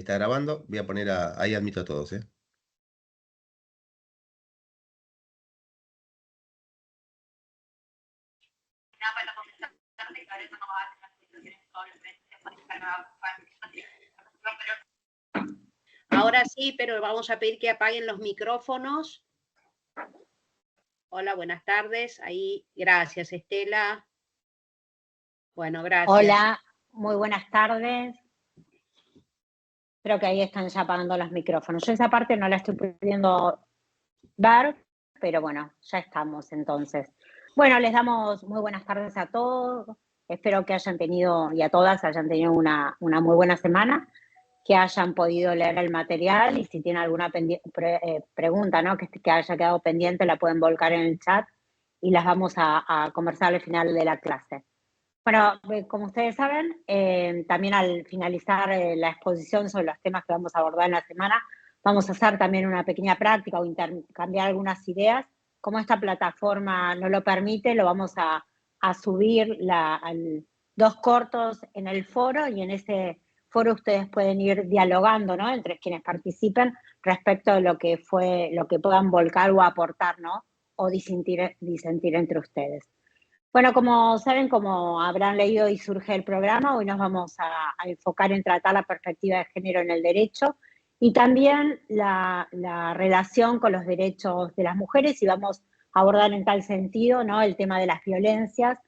Está grabando, voy a poner ahí admito a todos, ¿eh? Ahora sí, pero vamos a pedir que apaguen los micrófonos. Hola, buenas tardes. Ahí, gracias, Estela. Bueno, gracias. Hola, muy buenas tardes. Creo que ahí están ya apagando los micrófonos. Yo esa parte no la estoy pudiendo ver, pero bueno, ya estamos entonces. Bueno, les damos muy buenas tardes a todos. Espero que hayan tenido, y a todas, hayan tenido una muy buena semana, que hayan podido leer el material y si tienen alguna pregunta, ¿no? que haya quedado pendiente, la pueden volcar en el chat y las vamos a conversar al final de la clase. Bueno, como ustedes saben, también al finalizar la exposición sobre los temas que vamos a abordar en la semana, vamos a hacer también una pequeña práctica o intercambiar algunas ideas. Como esta plataforma no lo permite, lo vamos a subir dos cortos en el foro y en ese foro ustedes pueden ir dialogando, ¿no? Entre quienes participen respecto de lo que puedan volcar o aportar, ¿no? O disentir entre ustedes. Bueno, como saben, como habrán leído y surge el programa, hoy nos vamos a enfocar en tratar la perspectiva de género en el derecho y también la relación con los derechos de las mujeres y vamos a abordar en tal sentido, ¿no? El tema de las violencias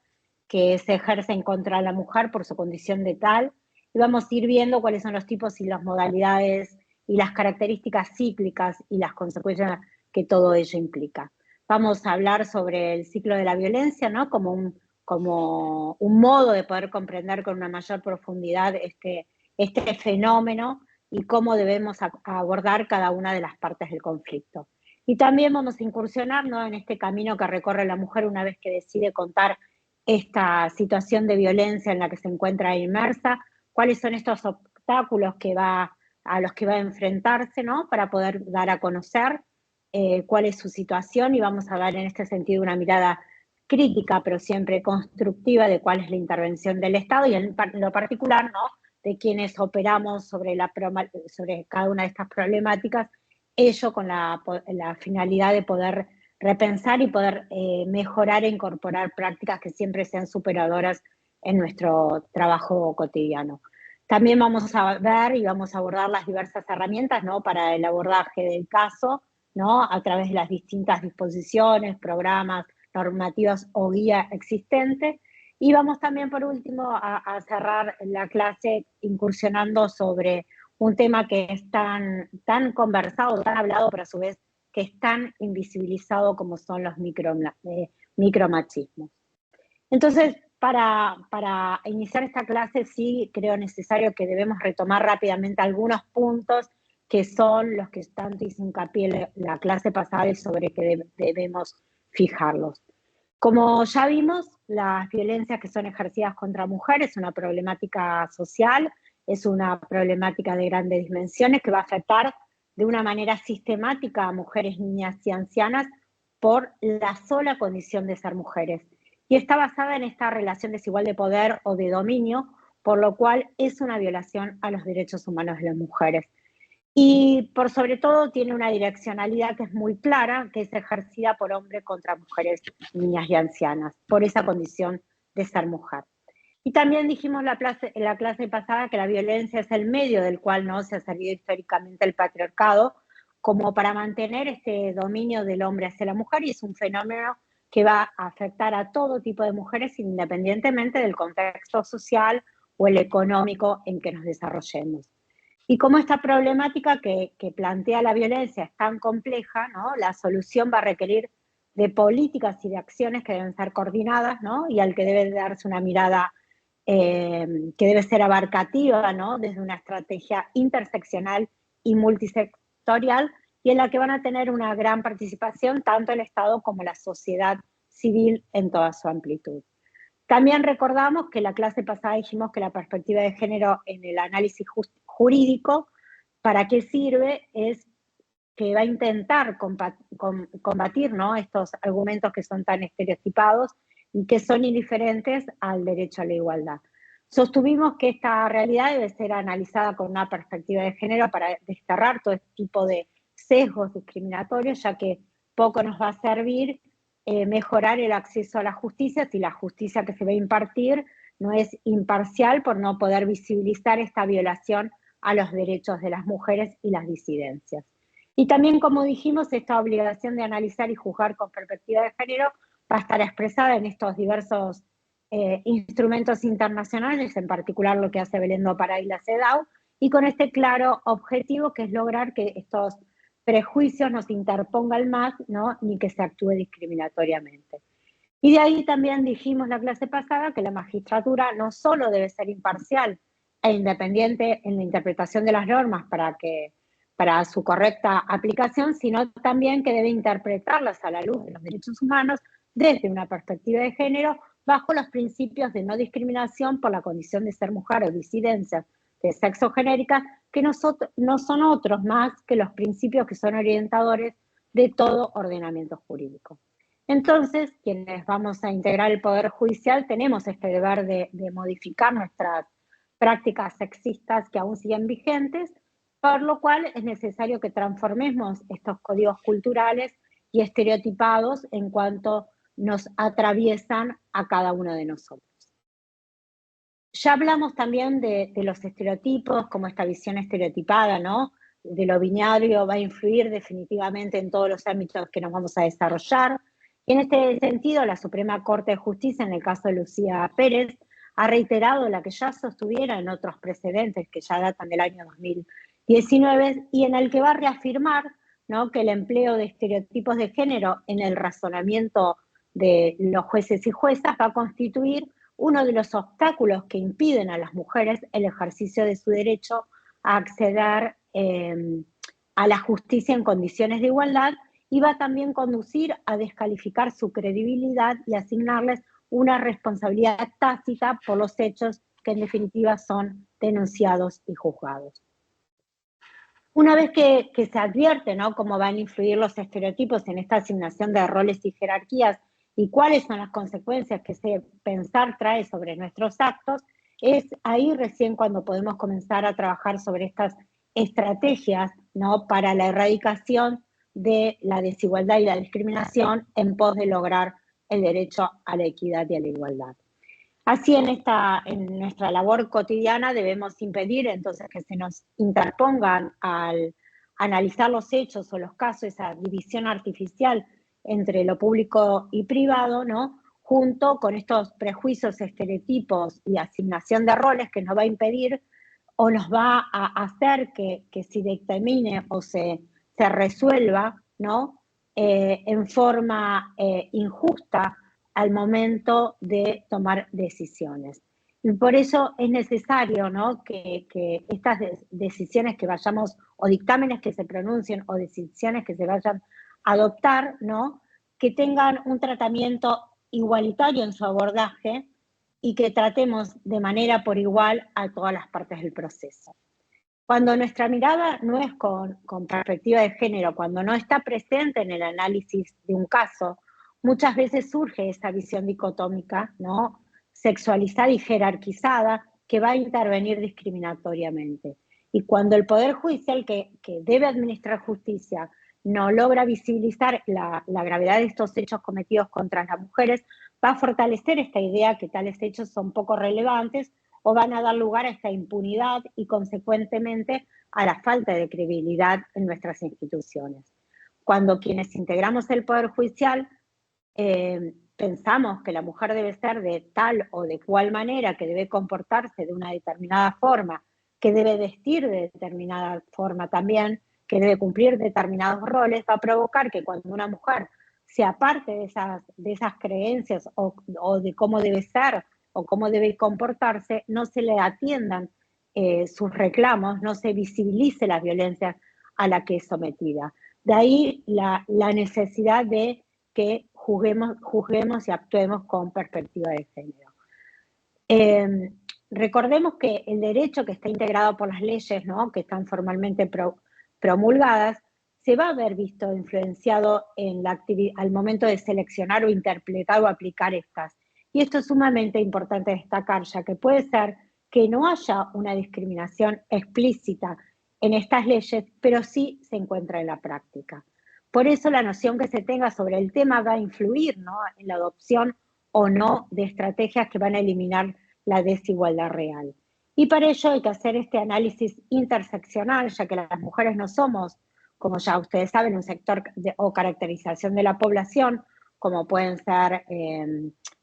que se ejercen contra la mujer por su condición de tal y vamos a ir viendo cuáles son los tipos y las modalidades y las características cíclicas y las consecuencias que todo ello implica. Vamos a hablar sobre el ciclo de la violencia, ¿no? Como un modo de poder comprender con una mayor profundidad este fenómeno y cómo debemos abordar cada una de las partes del conflicto. Y también vamos a incursionar, ¿no? En este camino que recorre la mujer una vez que decide contar esta situación de violencia en la que se encuentra inmersa, cuáles son estos obstáculos a los que va a enfrentarse, ¿no? Para poder dar a conocer cuál es su situación y vamos a dar en este sentido una mirada crítica, pero siempre constructiva de cuál es la intervención del Estado y en lo particular, ¿no? De quienes operamos sobre cada una de estas problemáticas, ello con la finalidad de poder repensar y poder mejorar e incorporar prácticas que siempre sean superadoras en nuestro trabajo cotidiano. También vamos a ver y vamos a abordar las diversas herramientas, ¿no? Para el abordaje del caso, ¿no? A través de las distintas disposiciones, programas, normativas o guía existente. Y vamos también, por último, a cerrar la clase incursionando sobre un tema que es tan conversado, tan hablado, pero a su vez que es tan invisibilizado como son los micromachismos. Entonces, para iniciar esta clase sí creo necesario que debemos retomar rápidamente algunos puntos que son los que tanto hice hincapié en la clase pasada y sobre que debemos fijarlos. Como ya vimos, las violencias que son ejercidas contra mujeres es una problemática social, es una problemática de grandes dimensiones que va a afectar de una manera sistemática a mujeres, niñas y ancianas por la sola condición de ser mujeres. Y está basada en esta relación desigual de poder o de dominio, por lo cual es una violación a los derechos humanos de las mujeres. Y por sobre todo tiene una direccionalidad que es muy clara, que es ejercida por hombres contra mujeres, niñas y ancianas, por esa condición de ser mujer. Y también dijimos en la clase pasada que la violencia es el medio del cual no se ha servido históricamente el patriarcado como para mantener este dominio del hombre hacia la mujer y es un fenómeno que va a afectar a todo tipo de mujeres independientemente del contexto social o el económico en que nos desarrollemos. Y como esta problemática que plantea la violencia es tan compleja, ¿no? La solución va a requerir de políticas y de acciones que deben ser coordinadas, ¿no? Y al que debe darse una mirada que debe ser abarcativa, ¿no? Desde una estrategia interseccional y multisectorial, y en la que van a tener una gran participación tanto el Estado como la sociedad civil en toda su amplitud. También recordamos que la clase pasada dijimos que la perspectiva de género en el análisis jurídico, ¿para qué sirve? Es que va a intentar combatir, ¿no? Estos argumentos que son tan estereotipados y que son indiferentes al derecho a la igualdad. Sostuvimos que esta realidad debe ser analizada con una perspectiva de género para desterrar todo este tipo de sesgos discriminatorios, ya que poco nos va a servir mejorar el acceso a la justicia si la justicia que se va a impartir no es imparcial por no poder visibilizar esta violación a los derechos de las mujeres y las disidencias. Y también, como dijimos, esta obligación de analizar y juzgar con perspectiva de género va a estar expresada en estos diversos instrumentos internacionales, en particular lo que hace Belén do Pará y la CEDAW, y con este claro objetivo que es lograr que estos prejuicios no se interpongan más, ¿no? Ni que se actúe discriminatoriamente. Y de ahí también dijimos la clase pasada que la magistratura no solo debe ser imparcial e independiente en la interpretación de las normas para su correcta aplicación, sino también que debe interpretarlas a la luz de los derechos humanos desde una perspectiva de género, bajo los principios de no discriminación por la condición de ser mujer o disidencias de sexo genérica, que no son otros más que los principios que son orientadores de todo ordenamiento jurídico. Entonces, quienes vamos a integrar el Poder Judicial tenemos este deber de modificar nuestras prácticas sexistas que aún siguen vigentes, por lo cual es necesario que transformemos estos códigos culturales y estereotipados en cuanto nos atraviesan a cada uno de nosotros. Ya hablamos también de los estereotipos, como esta visión estereotipada, ¿no? De lo binario va a influir definitivamente en todos los ámbitos que nos vamos a desarrollar. Y en este sentido, la Suprema Corte de Justicia, en el caso de Lucía Pérez, ha reiterado la que ya sostuviera en otros precedentes que ya datan del año 2019 y en el que va a reafirmar, ¿no?, que el empleo de estereotipos de género en el razonamiento de los jueces y juezas va a constituir uno de los obstáculos que impiden a las mujeres el ejercicio de su derecho a acceder a la justicia en condiciones de igualdad, y va a también conducir a descalificar su credibilidad y asignarles una responsabilidad tácita por los hechos que en definitiva son denunciados y juzgados. Una vez que se advierte, ¿no?, cómo van a influir los estereotipos en esta asignación de roles y jerarquías y cuáles son las consecuencias que ese pensar trae sobre nuestros actos, es ahí recién cuando podemos comenzar a trabajar sobre estas estrategias, ¿no?, para la erradicación de la desigualdad y la discriminación en pos de lograr el derecho a la equidad y a la igualdad. Así, en nuestra labor cotidiana debemos impedir entonces que se nos interpongan al analizar los hechos o los casos, esa división artificial entre lo público y privado, ¿no?, junto con estos prejuicios, estereotipos y asignación de roles que nos va a impedir o nos va a hacer que se dictamine o se resuelva, ¿no?, en forma injusta al momento de tomar decisiones. Y por eso es necesario, ¿no?, que estas decisiones que vayamos, o dictámenes que se pronuncien, o decisiones que se vayan a adoptar, ¿no?, que tengan un tratamiento igualitario en su abordaje y que tratemos de manera por igual a todas las partes del proceso. Cuando nuestra mirada no es con perspectiva de género, cuando no está presente en el análisis de un caso, muchas veces surge esa visión dicotómica, ¿no?, sexualizada y jerarquizada, que va a intervenir discriminatoriamente. Y cuando el Poder Judicial, que debe administrar justicia, no logra visibilizar la gravedad de estos hechos cometidos contra las mujeres, va a fortalecer esta idea que tales hechos son poco relevantes o van a dar lugar a esta impunidad y, consecuentemente, a la falta de credibilidad en nuestras instituciones. Cuando quienes integramos el Poder Judicial pensamos que la mujer debe ser de tal o de cual manera, que debe comportarse de una determinada forma, que debe vestir de determinada forma también, que debe cumplir determinados roles, va a provocar que cuando una mujer se aparte de esas creencias o de cómo debe ser o cómo debe comportarse, no se le atiendan sus reclamos, no se visibilice la violencia a la que es sometida. De ahí la necesidad de que juzguemos y actuemos con perspectiva de género. Recordemos que el derecho que está integrado por las leyes, ¿no?, que están formalmente promulgadas, se va a ver visto influenciado al momento de seleccionar o interpretar o aplicar estas. Y esto es sumamente importante destacar, ya que puede ser que no haya una discriminación explícita en estas leyes, pero sí se encuentra en la práctica. Por eso la noción que se tenga sobre el tema va a influir, ¿no?, en la adopción o no de estrategias que van a eliminar la desigualdad real. Y para ello hay que hacer este análisis interseccional, ya que las mujeres no somos, como ya ustedes saben, un sector o caracterización de la población, como pueden ser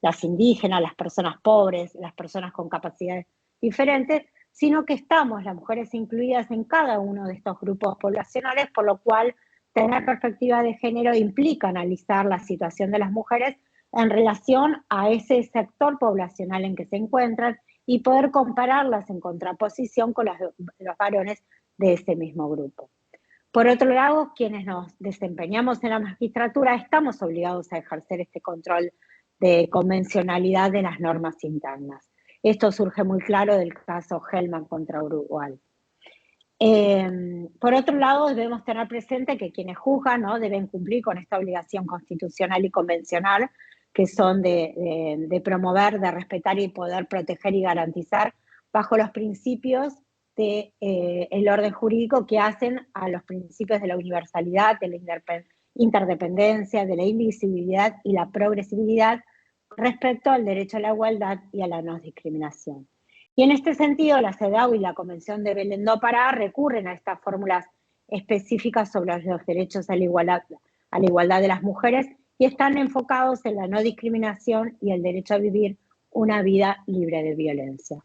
las indígenas, las personas pobres, las personas con capacidades diferentes, sino que estamos las mujeres incluidas en cada uno de estos grupos poblacionales, por lo cual tener perspectiva de género implica analizar la situación de las mujeres en relación a ese sector poblacional en que se encuentran y poder compararlas en contraposición con los varones de ese mismo grupo. Por otro lado, quienes nos desempeñamos en la magistratura estamos obligados a ejercer este control de convencionalidad de las normas internas. Esto surge muy claro del caso Hellman contra Uruguay. Por otro lado, debemos tener presente que quienes juzgan, ¿no?, deben cumplir con esta obligación constitucional y convencional, que son de promover, de respetar y poder proteger y garantizar bajo los principios del orden jurídico que hacen a los principios de la universalidad, de la interdependencia, de la invisibilidad y la progresividad respecto al derecho a la igualdad y a la no discriminación. Y en este sentido, la CEDAW y la Convención de Belén do Pará recurren a estas fórmulas específicas sobre los derechos a la igualdad de las mujeres y están enfocados en la no discriminación y el derecho a vivir una vida libre de violencia.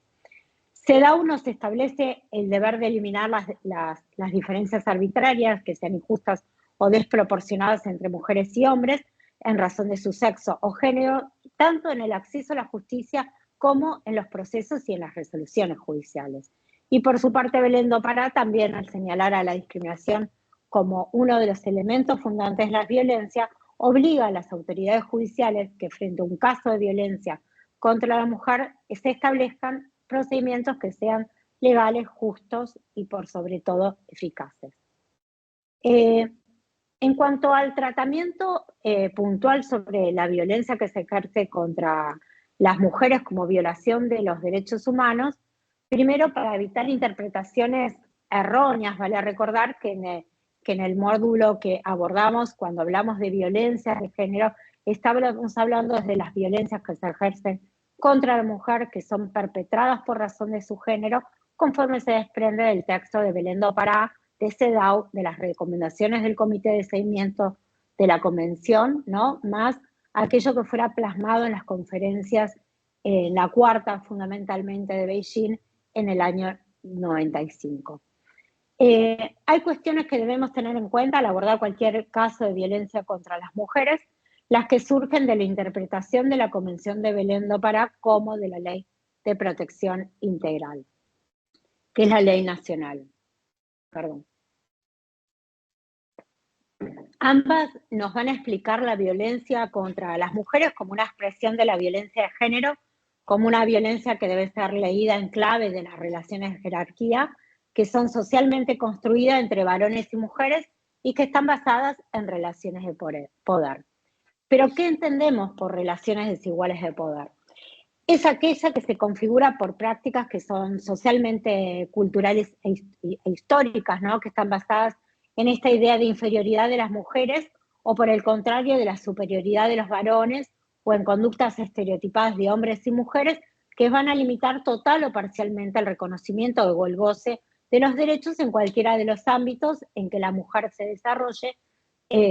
CEDAW nos establece el deber de eliminar las diferencias arbitrarias que sean injustas o desproporcionadas entre mujeres y hombres en razón de su sexo o género, tanto en el acceso a la justicia como en los procesos y en las resoluciones judiciales. Y por su parte, Belén do Pará también, al señalar a la discriminación como uno de los elementos fundantes de la violencia, obliga a las autoridades judiciales que frente a un caso de violencia contra la mujer se establezcan procedimientos que sean legales, justos y por sobre todo eficaces. En cuanto al tratamiento puntual sobre la violencia que se ejerce contra las mujeres como violación de los derechos humanos, primero, para evitar interpretaciones erróneas, vale recordar que en el módulo que abordamos cuando hablamos de violencia de género, estamos hablando desde las violencias que se ejercen contra la mujer, que son perpetradas por razón de su género, conforme se desprende del texto de Belén do Pará, de CEDAW, de las recomendaciones del Comité de Seguimiento de la Convención, ¿no?, más aquello que fuera plasmado en las conferencias, la cuarta fundamentalmente de Beijing, en el año 95. Hay cuestiones que debemos tener en cuenta al abordar cualquier caso de violencia contra las mujeres, las que surgen de la interpretación de la Convención de Belén do Pará como de la Ley de Protección Integral, que es la ley nacional. Perdón. Ambas nos van a explicar la violencia contra las mujeres como una expresión de la violencia de género, como una violencia que debe ser leída en clave de las relaciones de jerarquía, que son socialmente construidas entre varones y mujeres y que están basadas en relaciones de poder. Pero, ¿qué entendemos por relaciones desiguales de poder? Es aquella que se configura por prácticas que son socialmente culturales e históricas, ¿no?, que están basadas en esta idea de inferioridad de las mujeres o por el contrario de la superioridad de los varones o en conductas estereotipadas de hombres y mujeres que van a limitar total o parcialmente el reconocimiento o el goce de los derechos en cualquiera de los ámbitos en que la mujer se desarrolle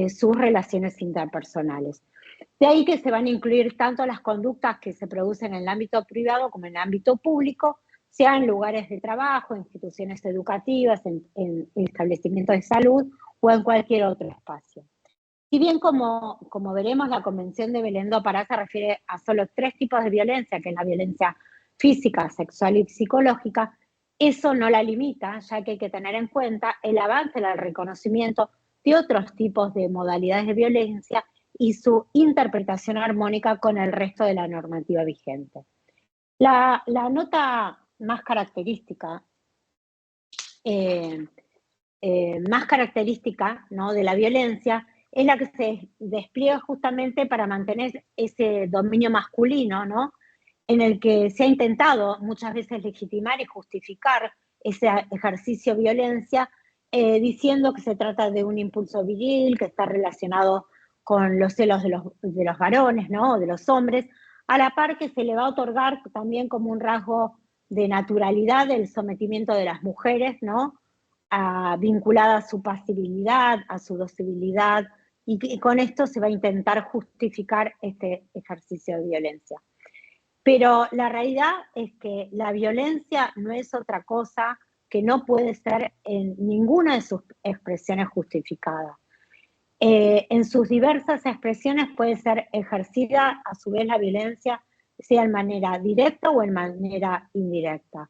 sus relaciones interpersonales. De ahí que se van a incluir tanto las conductas que se producen en el ámbito privado como en el ámbito público, sea en lugares de trabajo, instituciones educativas, en establecimientos de salud o en cualquier otro espacio. Si bien, como veremos, la Convención de Belén do Pará se refiere a solo 3 tipos de violencia, que es la violencia física, sexual y psicológica, eso no la limita, ya que hay que tener en cuenta el avance del reconocimiento de otros tipos de modalidades de violencia y su interpretación armónica con el resto de la normativa vigente. La nota más característica, ¿no?, de la violencia es la que se despliega justamente para mantener ese dominio masculino, ¿no? En el que se ha intentado muchas veces legitimar y justificar ese ejercicio de violencia, diciendo que se trata de un impulso viril, que está relacionado con los celos de los varones, ¿no? De los hombres, a la par que se le va a otorgar también como un rasgo de naturalidad el sometimiento de las mujeres, ¿no? Vinculada a su pasibilidad, a su docilidad, y con esto se va a intentar justificar este ejercicio de violencia. Pero la realidad es que la violencia no es otra cosa que no puede ser en ninguna de sus expresiones justificada. En sus diversas expresiones puede ser ejercida a su vez la violencia, sea en manera directa o en manera indirecta.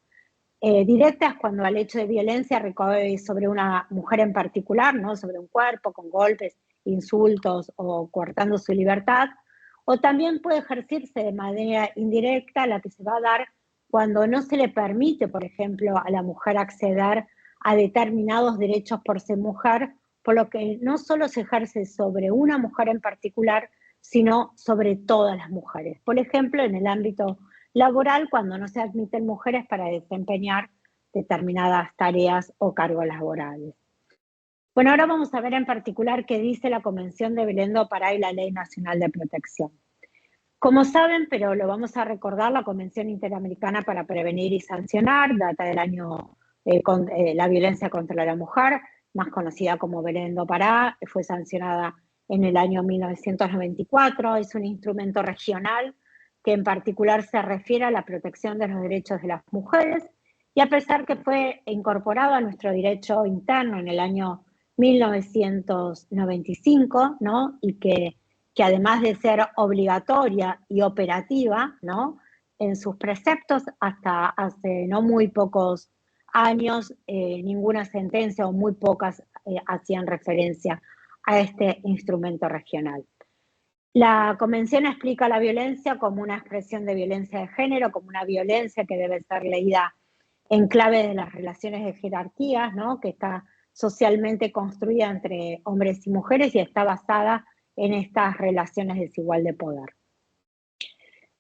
Directa es cuando el hecho de violencia recae sobre una mujer en particular, ¿no? Sobre un cuerpo, con golpes, insultos o coartando su libertad, o también puede ejercerse de manera indirecta, la que se va a dar cuando no se le permite, por ejemplo, a la mujer acceder a determinados derechos por ser mujer, por lo que no solo se ejerce sobre una mujer en particular, sino sobre todas las mujeres. Por ejemplo, en el ámbito laboral, cuando no se admiten mujeres para desempeñar determinadas tareas o cargos laborales. Bueno, ahora vamos a ver en particular qué dice la Convención de Belén do Pará y la Ley Nacional de Protección. Como saben, pero lo vamos a recordar, la Convención Interamericana para Prevenir y Sancionar data del año la violencia contra la mujer, más conocida como Belén do Pará, fue sancionada en el año 1994, es un instrumento regional que en particular se refiere a la protección de los derechos de las mujeres, y a pesar que fue incorporado a nuestro derecho interno en el año 1995, ¿no? Y que además de ser obligatoria y operativa, ¿no? En sus preceptos hasta hace no muy pocos años, ninguna sentencia o muy pocas hacían referencia a este instrumento regional. La Convención explica la violencia como una expresión de violencia de género, como una violencia que debe ser leída en clave de las relaciones de jerarquías, ¿no? Que está socialmente construida entre hombres y mujeres y está basada en estas relaciones desigual de poder.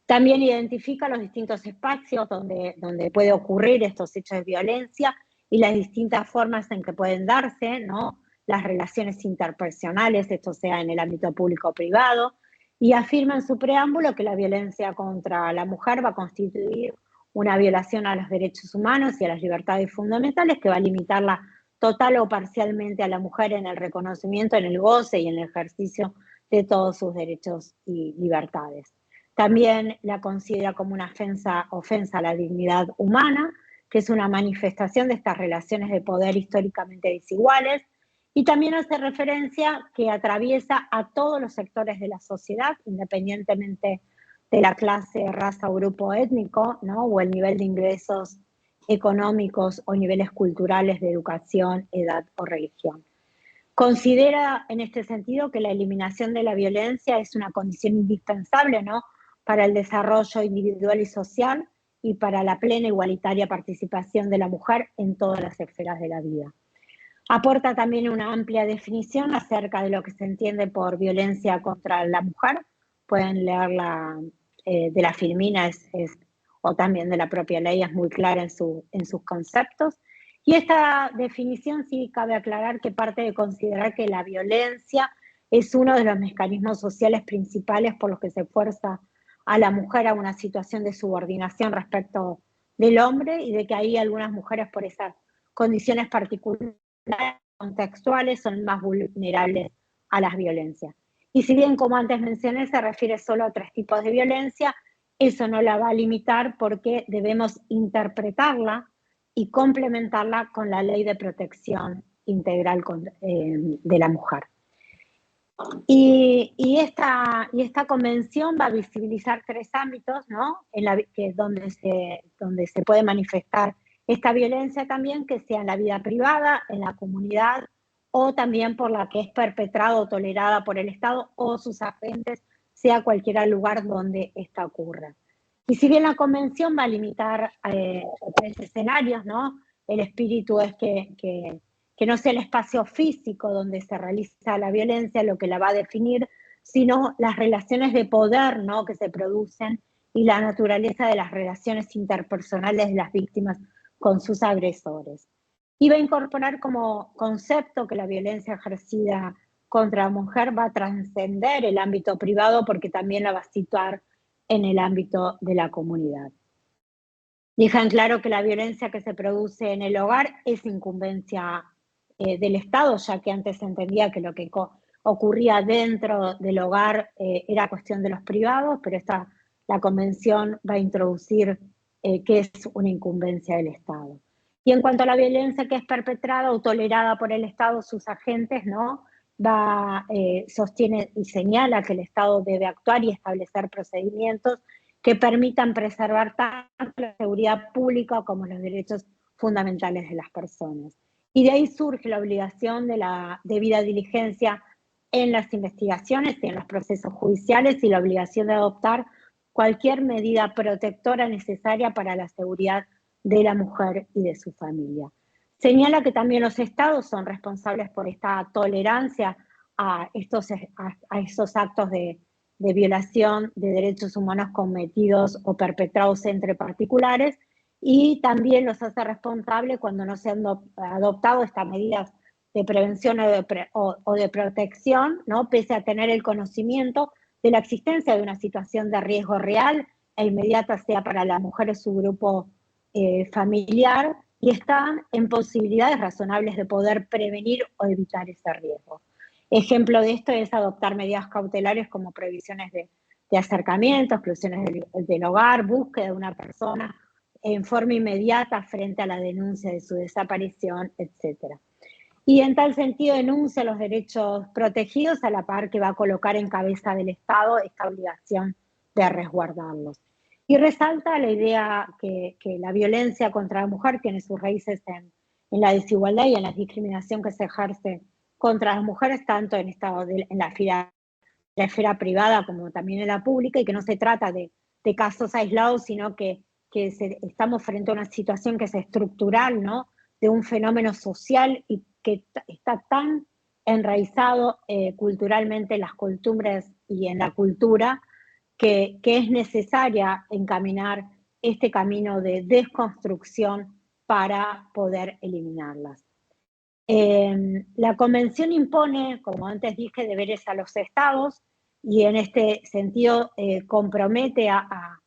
También identifica los distintos espacios donde puede ocurrir estos hechos de violencia y las distintas formas en que pueden darse, ¿no? Las relaciones interpersonales, esto sea en el ámbito público o privado, y afirma en su preámbulo que la violencia contra la mujer va a constituir una violación a los derechos humanos y a las libertades fundamentales que va a limitarla total o parcialmente a la mujer en el reconocimiento, en el goce y en el ejercicio de todos sus derechos y libertades. También la considera como una ofensa a la dignidad humana, que es una manifestación de estas relaciones de poder históricamente desiguales, y también hace referencia que atraviesa a todos los sectores de la sociedad, independientemente de la clase, raza o grupo étnico, ¿no? O el nivel de ingresos económicos o niveles culturales de educación, edad o religión. Considera en este sentido que la eliminación de la violencia es una condición indispensable, ¿no? Para el desarrollo individual y social y para la plena igualitaria participación de la mujer en todas las esferas de la vida. Aporta también una amplia definición acerca de lo que se entiende por violencia contra la mujer. Pueden leerla de la Filmina o también de la propia ley, es muy clara en sus conceptos. Y esta definición sí cabe aclarar que parte de considerar que la violencia es uno de los mecanismos sociales principales por los que se fuerza a la mujer a una situación de subordinación respecto del hombre, y de que ahí algunas mujeres por esas condiciones particulares contextuales son más vulnerables a las violencias. Y si bien, como antes mencioné, se refiere solo a 3 tipos de violencia, eso no la va a limitar porque debemos interpretarla y complementarla con la Ley de Protección Integral de la Mujer. Y esta convención va a visibilizar 3 ámbitos, ¿no? Donde se puede manifestar esta violencia también, que sea en la vida privada, en la comunidad, o también por la que es perpetrada o tolerada por el Estado o sus agentes, sea cualquiera el lugar donde esta ocurra. Y si bien la convención va a limitar 3 escenarios, ¿no? El espíritu es que que no sea el espacio físico donde se realiza la violencia lo que la va a definir, sino las relaciones de poder, ¿no?, que se producen y la naturaleza de las relaciones interpersonales de las víctimas con sus agresores. Y va a incorporar como concepto que la violencia ejercida contra la mujer va a trascender el ámbito privado porque también la va a situar en el ámbito de la comunidad. Dejan claro que la violencia que se produce en el hogar es incumbencia del Estado, ya que antes se entendía que lo que ocurría dentro del hogar era cuestión de los privados, pero la Convención va a introducir que es una incumbencia del Estado. Y en cuanto a la violencia que es perpetrada o tolerada por el Estado, sus agentes, ¿no?, sostiene y señala que el Estado debe actuar y establecer procedimientos que permitan preservar tanto la seguridad pública como los derechos fundamentales de las personas. Y de ahí surge la obligación de la debida diligencia en las investigaciones y en los procesos judiciales y la obligación de adoptar cualquier medida protectora necesaria para la seguridad de la mujer y de su familia. Señala que también los estados son responsables por esta tolerancia a esos actos de violación de derechos humanos cometidos o perpetrados entre particulares, y también los hace responsables cuando no se han adoptado estas medidas de prevención o de protección, ¿no?, pese a tener el conocimiento de la existencia de una situación de riesgo real e inmediata, sea para la mujer o su grupo familiar, y están en posibilidades razonables de poder prevenir o evitar ese riesgo. Ejemplo de esto es adoptar medidas cautelares como prohibiciones de acercamiento, exclusiones del hogar, búsqueda de una persona en forma inmediata frente a la denuncia de su desaparición, etc. Y en tal sentido denuncia los derechos protegidos a la par que va a colocar en cabeza del Estado esta obligación de resguardarlos. Y resalta la idea que la violencia contra la mujer tiene sus raíces en la desigualdad y en la discriminación que se ejerce contra las mujeres, tanto en la esfera privada como también en la pública, y que no se trata de casos aislados, sino que estamos frente a una situación que es estructural, ¿no?, de un fenómeno social y que está tan enraizado culturalmente en las costumbres y en la cultura, que es necesaria encaminar este camino de desconstrucción para poder eliminarlas. La Convención impone, como antes dije, deberes a los estados, y en este sentido compromete a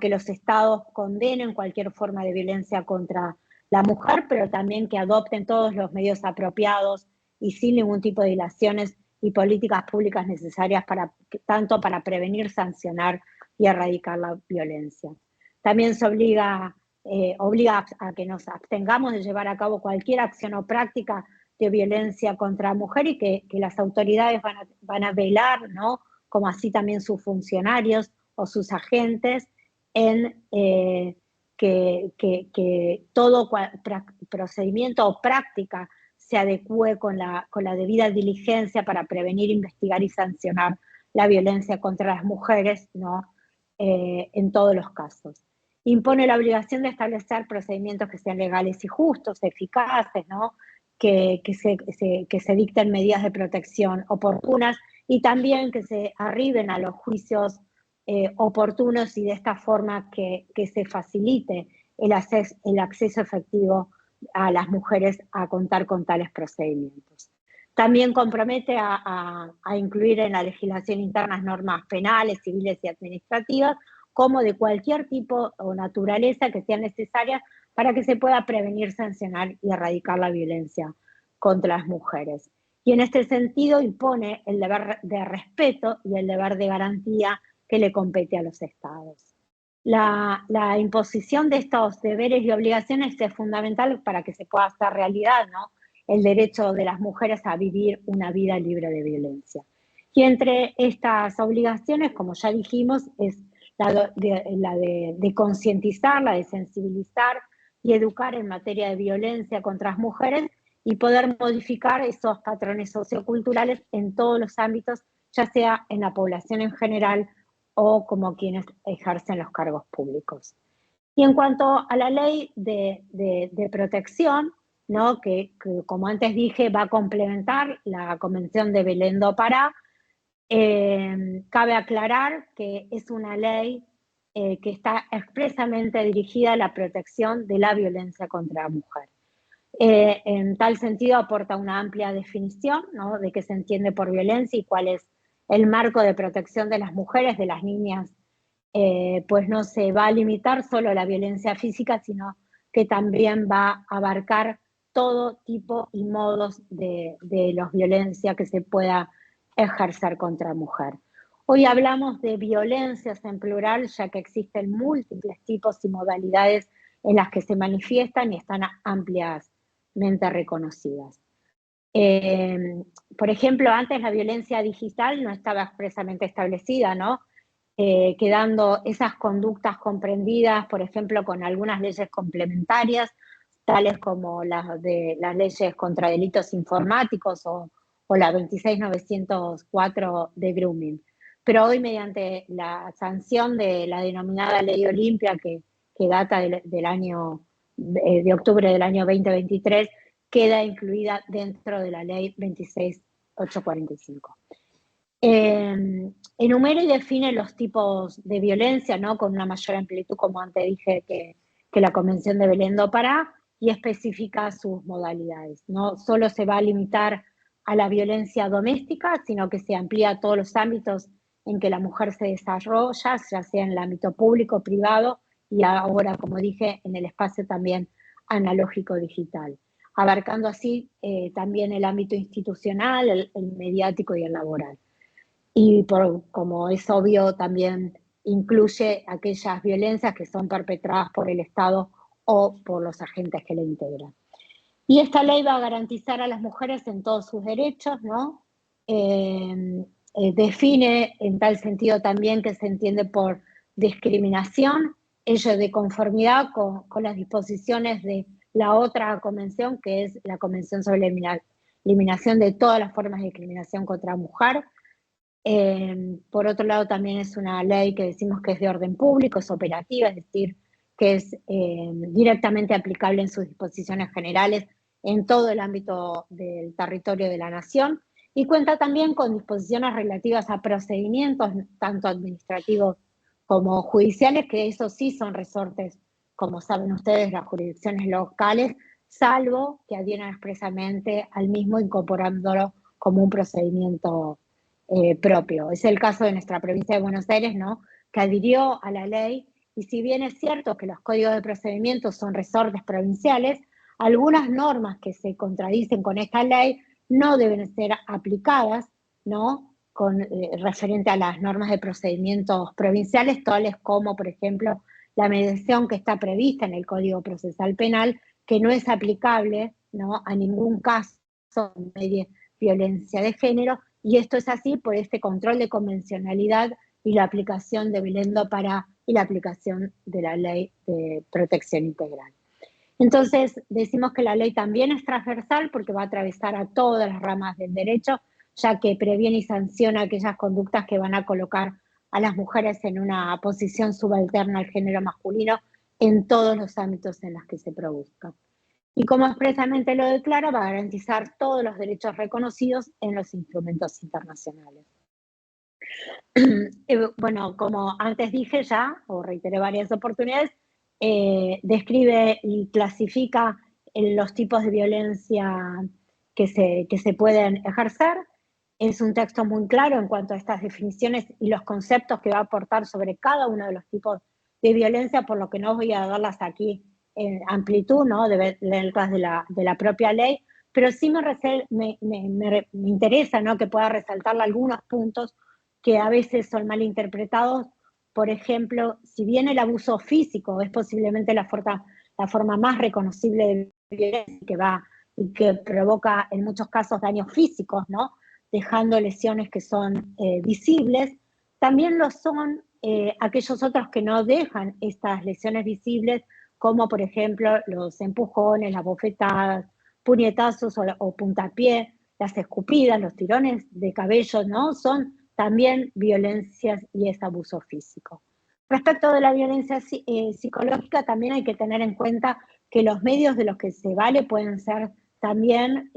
que los estados condenen cualquier forma de violencia contra la mujer, pero también que adopten todos los medios apropiados y sin ningún tipo de dilaciones y políticas públicas necesarias tanto para prevenir, sancionar y erradicar la violencia. También se obliga a que nos abstengamos de llevar a cabo cualquier acción o práctica de violencia contra la mujer, y que las autoridades van a velar, ¿no?, como así también sus funcionarios o sus agentes, en que todo procedimiento o práctica se adecue con la debida diligencia para prevenir, investigar y sancionar la violencia contra las mujeres, ¿no?, en todos los casos. Impone la obligación de establecer procedimientos que sean legales y justos, eficaces, ¿no?, que se dicten medidas de protección oportunas y también que se arriben a los juicios oportunos, y de esta forma que se facilite el acceso efectivo a las mujeres a contar con tales procedimientos. También compromete a incluir en la legislación interna normas penales, civiles y administrativas, como de cualquier tipo o naturaleza que sean necesarias para que se pueda prevenir, sancionar y erradicar la violencia contra las mujeres. Y en este sentido impone el deber de respeto y el deber de garantía que le compete a los estados. La imposición de estos deberes y obligaciones es fundamental para que se pueda hacer realidad, ¿no?, el derecho de las mujeres a vivir una vida libre de violencia. Y entre estas obligaciones, como ya dijimos, es la de concientizar, la de sensibilizar y educar en materia de violencia contra las mujeres, y poder modificar esos patrones socioculturales en todos los ámbitos, ya sea en la población en general o como quienes ejercen los cargos públicos. Y en cuanto a la ley de protección, ¿no? Que, como antes dije, va a complementar la Convención de Belén do Pará. Cabe aclarar que es una ley que está expresamente dirigida a la protección de la violencia contra la mujer. En tal sentido aporta una amplia definición, ¿no?, de qué se entiende por violencia y cuál es el marco de protección de las mujeres, de las niñas, pues no se va a limitar solo a la violencia física, sino que también va a abarcar todo tipo y modos de violencia que se pueda ejercer contra la mujer. Hoy hablamos de violencias en plural, ya que existen múltiples tipos y modalidades en las que se manifiestan y están ampliamente reconocidas. Por ejemplo, antes la violencia digital no estaba expresamente establecida, ¿no? Quedando esas conductas comprendidas, por ejemplo, con algunas leyes complementarias, tales como las leyes contra delitos informáticos o la 26.904 de grooming. Pero hoy, mediante la sanción de la denominada Ley Olimpia, que data del año de octubre del año 2023, queda incluida dentro de la Ley 26.845. Enumera y define los tipos de violencia, ¿no?, con una mayor amplitud, como antes dije, que la Convención de Belén do Pará, y especifica sus modalidades. No solo se va a limitar a la violencia doméstica, sino que se amplía a todos los ámbitos en que la mujer se desarrolla, ya sea en el ámbito público, privado, y ahora, como dije, en el espacio también analógico digital, abarcando así también el ámbito institucional, el mediático y el laboral. Y como es obvio, también incluye aquellas violencias que son perpetradas por el Estado o por los agentes que la integran. Y esta ley va a garantizar a las mujeres en todos sus derechos, ¿no? Define en tal sentido también que se entiende por discriminación, ello de conformidad con las disposiciones de la otra convención, que es la Convención sobre la eliminación de todas las formas de discriminación contra la mujer. Por otro lado, también es una ley que decimos que es de orden público, es operativa, es decir, que es directamente aplicable en sus disposiciones generales en todo el ámbito del territorio de la nación, y cuenta también con disposiciones relativas a procedimientos tanto administrativos como judiciales, que esos sí son resortes, como saben ustedes, las jurisdicciones locales, salvo que adhieran expresamente al mismo, incorporándolo como un procedimiento propio. Es el caso de nuestra provincia de Buenos Aires, ¿no?, que adhirió a la ley, y si bien es cierto que los códigos de procedimiento son resortes provinciales, algunas normas que se contradicen con esta ley no deben ser aplicadas, ¿no?, referente a las normas de procedimientos provinciales, tales como, por ejemplo, la mediación que está prevista en el Código Procesal Penal, que no es aplicable, ¿no?, a ningún caso de violencia de género, y esto es así por este control de convencionalidad y la aplicación de Belén do Pará y la aplicación de la Ley de Protección Integral. Entonces, decimos que la ley también es transversal porque va a atravesar a todas las ramas del derecho, ya que previene y sanciona aquellas conductas que van a colocar a las mujeres en una posición subalterna al género masculino en todos los ámbitos en los que se produzca. Y como expresamente lo declara, va a garantizar todos los derechos reconocidos en los instrumentos internacionales. Bueno, como antes dije ya, o reiteré varias oportunidades, describe y clasifica los tipos de violencia que se pueden ejercer. Es un texto muy claro en cuanto a estas definiciones y los conceptos que va a aportar sobre cada uno de los tipos de violencia, por lo que no voy a darlas aquí en amplitud, ¿no?, de la propia ley, pero sí me interesa, ¿no?, que pueda resaltarle algunos puntos que a veces son mal interpretados. Por ejemplo, si bien el abuso físico es posiblemente la forma más reconocible de violencia y que provoca en muchos casos daños físicos, ¿no?, dejando lesiones que son visibles, también lo son aquellos otros que no dejan estas lesiones visibles, como por ejemplo los empujones, las bofetadas, puñetazos o puntapié, las escupidas, los tirones de cabello, ¿no?, son también violencias y es abuso físico. Respecto de la violencia psicológica, también hay que tener en cuenta que los medios de los que se vale pueden ser también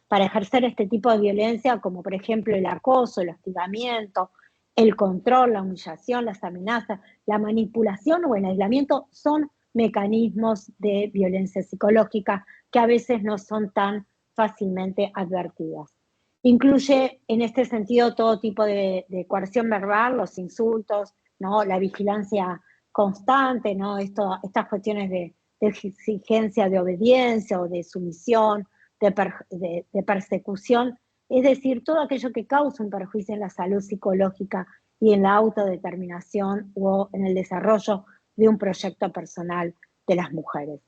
para ejercer este tipo de violencia, como por ejemplo el acoso, el hostigamiento, el control, la humillación, las amenazas, la manipulación o el aislamiento, son mecanismos de violencia psicológica que a veces no son tan fácilmente advertidas. Incluye en este sentido todo tipo de coerción verbal, los insultos, ¿no? La vigilancia constante, ¿no? Estas cuestiones de exigencia de obediencia o de sumisión, de persecución, es decir, todo aquello que causa un perjuicio en la salud psicológica y en la autodeterminación o en el desarrollo de un proyecto personal de las mujeres.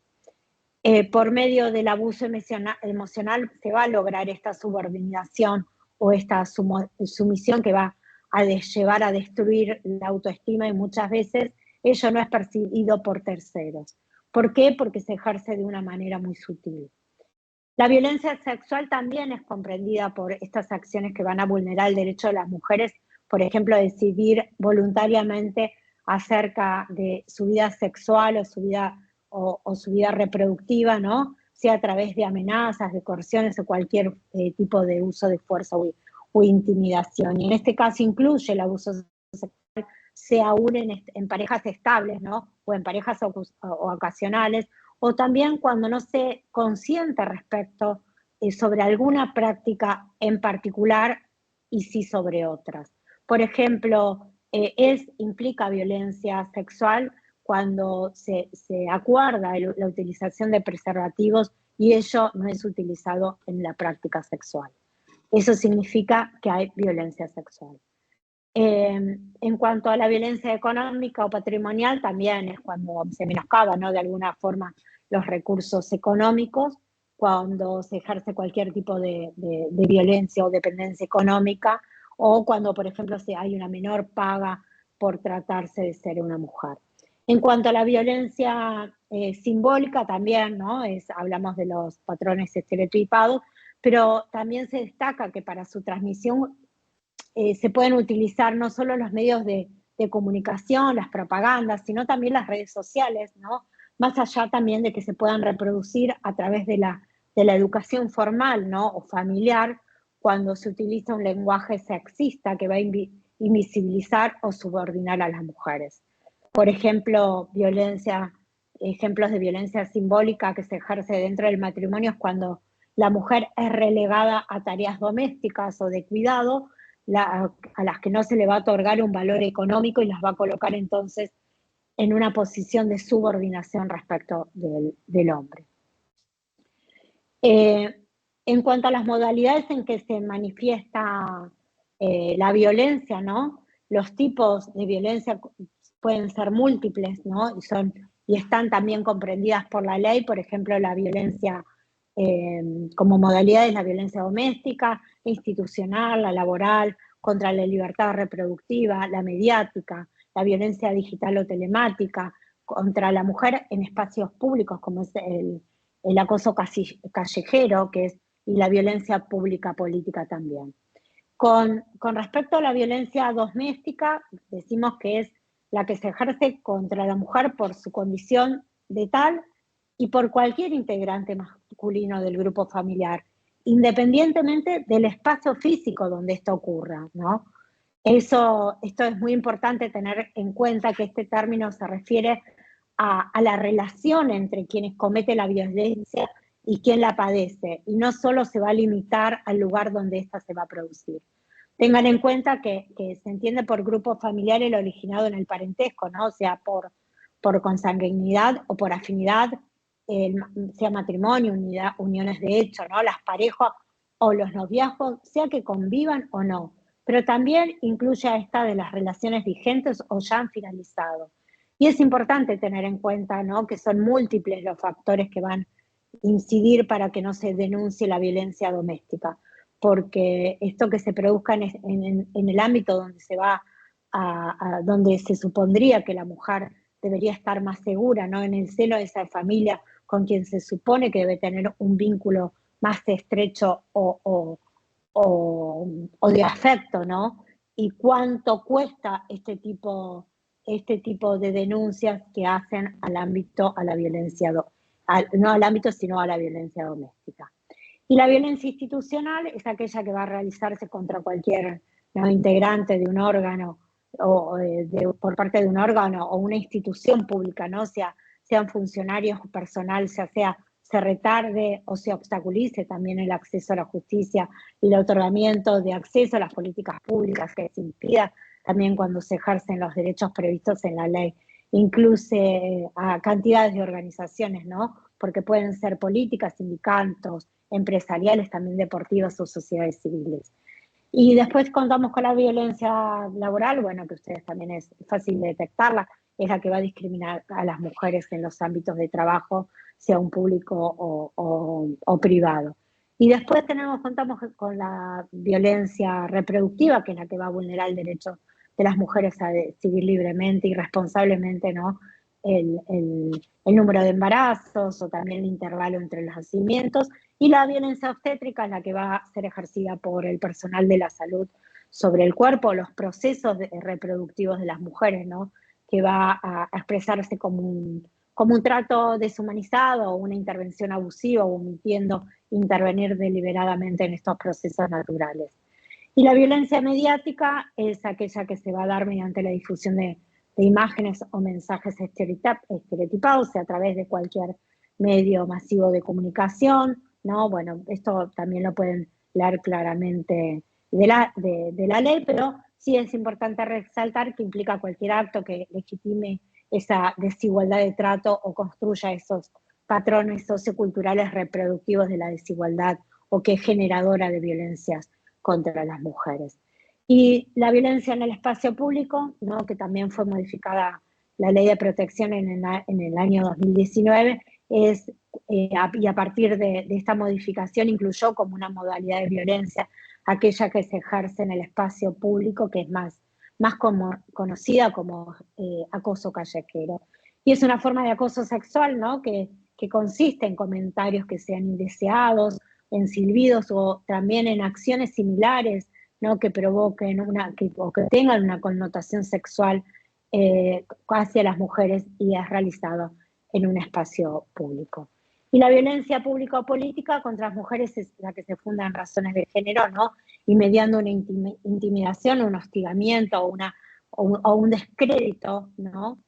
Por medio del abuso emocional se va a lograr esta subordinación o esta sumisión que va a llevar a destruir la autoestima, y muchas veces ello no es percibido por terceros. ¿Por qué? Porque se ejerce de una manera muy sutil. La violencia sexual también es comprendida por estas acciones que van a vulnerar el derecho de las mujeres, por ejemplo, a decidir voluntariamente acerca de su vida sexual o su vida reproductiva, ¿no? Sea a través de amenazas, de coerciones o cualquier tipo de uso de fuerza o intimidación. Y en este caso incluye el abuso sexual, sea aún en parejas estables, ¿no? O en parejas ocasionales, o también cuando no se consiente respecto sobre alguna práctica en particular y sí sobre otras. Por ejemplo, implica violencia sexual cuando se acuerda la utilización de preservativos y ello no es utilizado en la práctica sexual. Eso significa que hay violencia sexual. En cuanto a la violencia económica o patrimonial, también es cuando se menoscaba, ¿no? De alguna forma los recursos económicos, cuando se ejerce cualquier tipo de violencia o dependencia económica, o cuando, por ejemplo, hay una menor paga por tratarse de ser una mujer. En cuanto a la violencia simbólica, también, ¿no? Hablamos de los patrones estereotipados, pero también se destaca que para su transmisión se pueden utilizar no solo los medios de comunicación, las propagandas, sino también las redes sociales, ¿no? Más allá también de que se puedan reproducir a través de la educación formal, ¿no? O familiar, cuando se utiliza un lenguaje sexista que va a invisibilizar o subordinar a las mujeres. Por ejemplo, ejemplos de violencia simbólica que se ejerce dentro del matrimonio es cuando la mujer es relegada a tareas domésticas o de cuidado, a las que no se le va a otorgar un valor económico y las va a colocar entonces en una posición de subordinación respecto del hombre. En cuanto a las modalidades en que se manifiesta la violencia, ¿no? Los tipos de violencia pueden ser múltiples, ¿no? Y están también comprendidas por la ley, por ejemplo, la violencia como modalidades, la violencia doméstica, institucional, la laboral, contra la libertad reproductiva, la mediática, la violencia digital o telemática, contra la mujer en espacios públicos, como es el acoso callejero, y la violencia pública política también. Con respecto a la violencia doméstica, decimos que es la que se ejerce contra la mujer por su condición de tal y por cualquier integrante masculino del grupo familiar, independientemente del espacio físico donde esto ocurra, ¿no? Esto es muy importante tener en cuenta, que este término se refiere a la relación entre quienes cometen la violencia y quien la padece, y no solo se va a limitar al lugar donde ésta se va a producir. Tengan en cuenta que se entiende por grupo familiar el originado en el parentesco, ¿no? O sea, por consanguinidad o por afinidad, sea matrimonio, uniones de hecho, ¿no? Las parejas o los noviazgos, sea que convivan o no. Pero también incluye a esta de las relaciones vigentes o ya han finalizado. Y es importante tener en cuenta, ¿no? Que son múltiples los factores que van a incidir para que no se denuncie la violencia doméstica, porque esto que se produzca en el ámbito donde donde se supondría que la mujer debería estar más segura, ¿no? En el seno de esa familia con quien se supone que debe tener un vínculo más estrecho o de afecto, ¿no? Y cuánto cuesta este tipo de denuncias que hacen al ámbito a la violencia no al ámbito, sino a la violencia doméstica. Y la violencia institucional es aquella que va a realizarse contra cualquier, ¿no?, integrante de un órgano o por parte de un órgano o una institución pública, ¿no? Sean funcionarios o personal, sea se retarde o se obstaculice también el acceso a la justicia y el otorgamiento de acceso a las políticas públicas, que se impida también cuando se ejercen los derechos previstos en la ley. Incluso a cantidades de organizaciones, ¿no? Porque pueden ser políticas, sindicatos, empresariales, también deportivas o sociedades civiles. Y después contamos con la violencia laboral, bueno, que ustedes también es fácil de detectarla, es la que va a discriminar a las mujeres en los ámbitos de trabajo, sea un público o privado. Y después contamos con la violencia reproductiva, que es la que va a vulnerar el derecho de las mujeres a decidir libremente y responsablemente, ¿no?, el número de embarazos o también el intervalo entre los nacimientos. Y la violencia obstétrica es la que va a ser ejercida por el personal de la salud sobre el cuerpo, los procesos reproductivos de las mujeres, ¿no?, que va a expresarse como un trato deshumanizado o una intervención abusiva, omitiendo intervenir deliberadamente en estos procesos naturales. Y la violencia mediática es aquella que se va a dar mediante la difusión de imágenes o mensajes estereotipados, o sea, a través de cualquier medio masivo de comunicación, ¿no? Bueno, esto también lo pueden leer claramente de la ley, pero sí es importante resaltar que implica cualquier acto que legitime esa desigualdad de trato o construya esos patrones socioculturales reproductivos de la desigualdad o que es generadora de violencias contra las mujeres. Y la violencia en el espacio público, ¿no?, que también fue modificada la ley de protección en el año 2019, y a partir de esta modificación incluyó como una modalidad de violencia aquella que se ejerce en el espacio público, que es más conocida como acoso callejero. Y es una forma de acoso sexual, ¿no?, que consiste en comentarios que sean indeseados, en silbidos o también en acciones similares, ¿no?, que provoquen o que tengan una connotación sexual hacia las mujeres y es realizado en un espacio público. Y la violencia pública o política contra las mujeres es la que se funda en razones de género, ¿no?, y mediando una intimidación, un hostigamiento o un descrédito, ¿no?,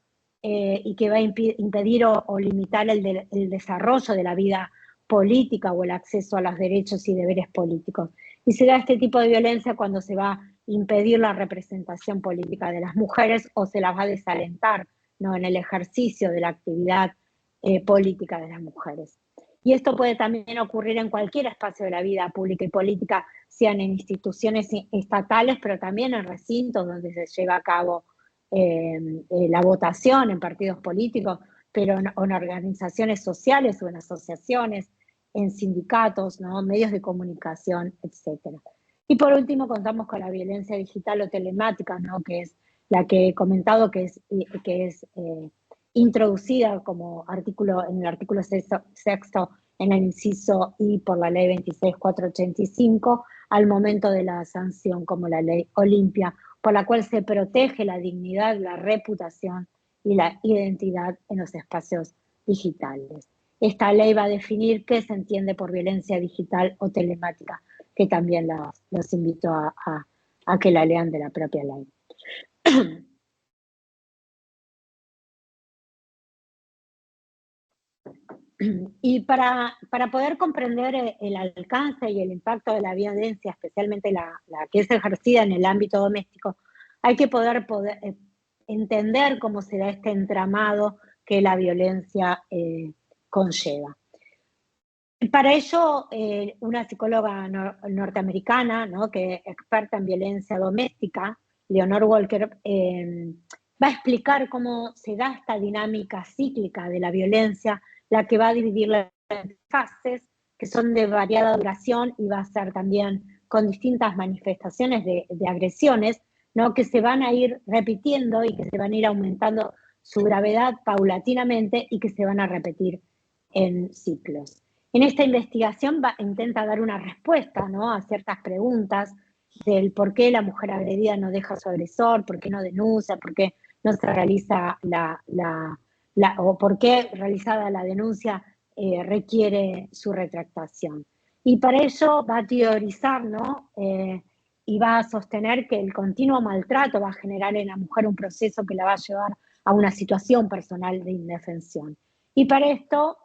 y que va a impedir o limitar el desarrollo de la vida política o el acceso a los derechos y deberes políticos. Y se da este tipo de violencia cuando se va a impedir la representación política de las mujeres o se las va a desalentar, ¿no?, en el ejercicio de la actividad política de las mujeres. Y esto puede también ocurrir en cualquier espacio de la vida pública y política, sean en instituciones estatales, pero también en recintos donde se lleva a cabo la votación, en partidos políticos, pero en organizaciones sociales o en asociaciones, en sindicatos, ¿no?, medios de comunicación, etc. Y por último contamos con la violencia digital o telemática, ¿no?, que es la que he comentado, que es introducida como artículo en el artículo sexto en el inciso I por la ley 26.485 al momento de la sanción como la ley Olimpia, por la cual se protege la dignidad, la reputación y la identidad en los espacios digitales. Esta ley va a definir qué se entiende por violencia digital o telemática, que también los invito a que la lean de la propia ley. Y para poder comprender el alcance y el impacto de la violencia, especialmente la que es ejercida en el ámbito doméstico, hay que poder entender cómo se da este entramado que la violencia conlleva. Para ello, una psicóloga norteamericana, ¿no?, que es experta en violencia doméstica, Leonore Walker, va a explicar cómo se da esta dinámica cíclica de la violencia, la que va a dividirla en fases, que son de variada duración y va a ser también con distintas manifestaciones de agresiones, ¿no?, que se van a ir repitiendo y que se van a ir aumentando su gravedad paulatinamente y que se van a repetir en ciclos. En esta investigación intenta dar una respuesta, ¿no?, a ciertas preguntas del por qué la mujer agredida no deja a su agresor, por qué no denuncia, por qué no se realiza o por qué realizada la denuncia requiere su retractación. Y para ello va a teorizar, ¿no? Y va a sostener que el continuo maltrato va a generar en la mujer un proceso que la va a llevar a una situación personal de indefensión. Y para esto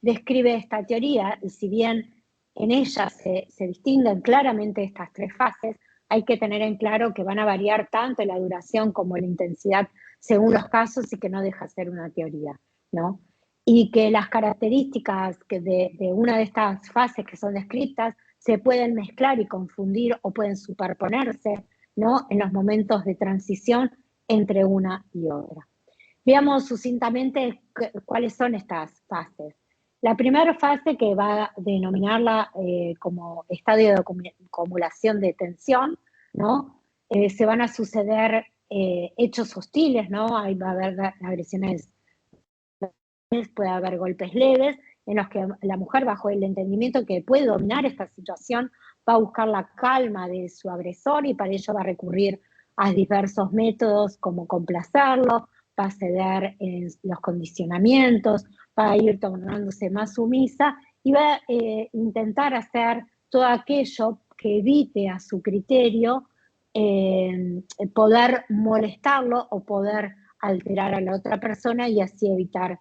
describe esta teoría, y si bien en ella se distinguen claramente estas tres fases, hay que tener en claro que van a variar tanto la duración como la intensidad según los casos y que no deja de ser una teoría, ¿no? Y que las características de una de estas fases que son descritas se pueden mezclar y confundir o pueden superponerse, ¿no? En los momentos de transición entre una y otra. Veamos sucintamente cuáles son estas fases. La primera fase, que va a denominarla como estadio de acumulación de tensión, ¿no? Se van a suceder hechos hostiles, ¿no? Ahí va a haber agresiones, puede haber golpes leves, en los que la mujer, bajo el entendimiento que puede dominar esta situación, va a buscar la calma de su agresor y para ello va a recurrir a diversos métodos como complacerlo, va a ceder en los condicionamientos, va a ir tornándose más sumisa y va a intentar hacer todo aquello que evite a su criterio poder molestarlo o poder alterar a la otra persona y así evitar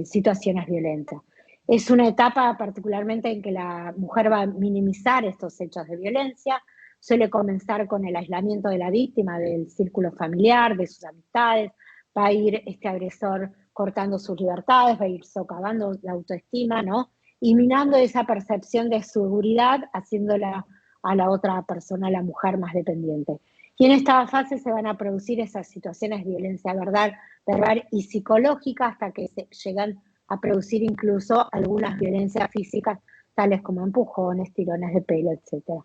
situaciones violentas. Es una etapa particularmente en que la mujer va a minimizar estos hechos de violencia, suele comenzar con el aislamiento de la víctima del círculo familiar, de sus amistades, va a ir este agresor cortando sus libertades, va a ir socavando la autoestima, ¿no? Y minando esa percepción de seguridad, haciéndola a la otra persona, la mujer, más dependiente. Y en esta fase se van a producir esas situaciones de violencia verbal y psicológica hasta que se llegan a producir incluso algunas violencias físicas, tales como empujones, tirones de pelo, etc.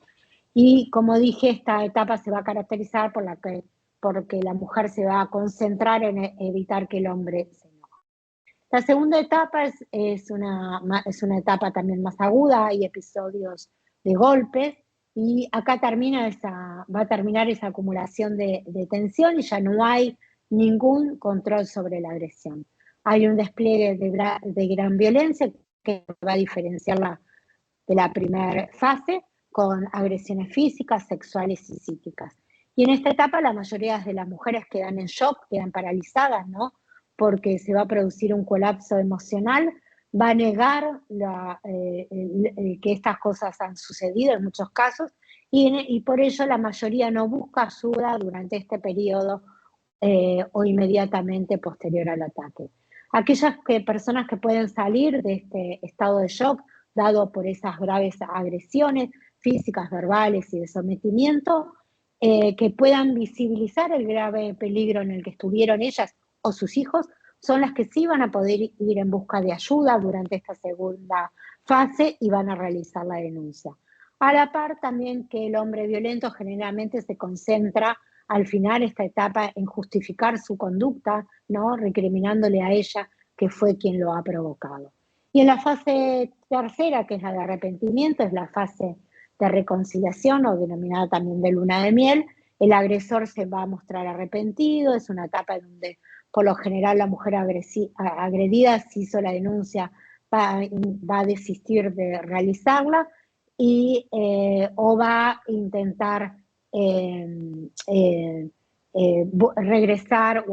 Y como dije, esta etapa se va a caracterizar porque la mujer se va a concentrar en evitar que el hombre se enoje. La segunda etapa es una etapa también más aguda, hay episodios de golpes, y acá va a terminar esa acumulación de tensión y ya no hay ningún control sobre la agresión. Hay un despliegue de gran violencia que va a diferenciarla de la primera fase, con agresiones físicas, sexuales y psíquicas. Y en esta etapa la mayoría de las mujeres quedan en shock, quedan paralizadas, ¿no? Porque se va a producir un colapso emocional, va a negar que estas cosas han sucedido en muchos casos y por ello la mayoría no busca ayuda durante este periodo o inmediatamente posterior al ataque. Aquellas personas que pueden salir de este estado de shock dado por esas graves agresiones físicas, verbales y de sometimiento, que puedan visibilizar el grave peligro en el que estuvieron ellas o sus hijos, son las que sí van a poder ir en busca de ayuda durante esta segunda fase y van a realizar la denuncia. A la par también que el hombre violento generalmente se concentra al final esta etapa en justificar su conducta, ¿no? Recriminándole a ella que fue quien lo ha provocado. Y en la fase tercera, que es la de arrepentimiento, es la fase de reconciliación o denominada también de luna de miel, el agresor se va a mostrar arrepentido, es una etapa en donde por lo general la mujer agredida, si hizo la denuncia, va a desistir de realizarla o va a intentar regresar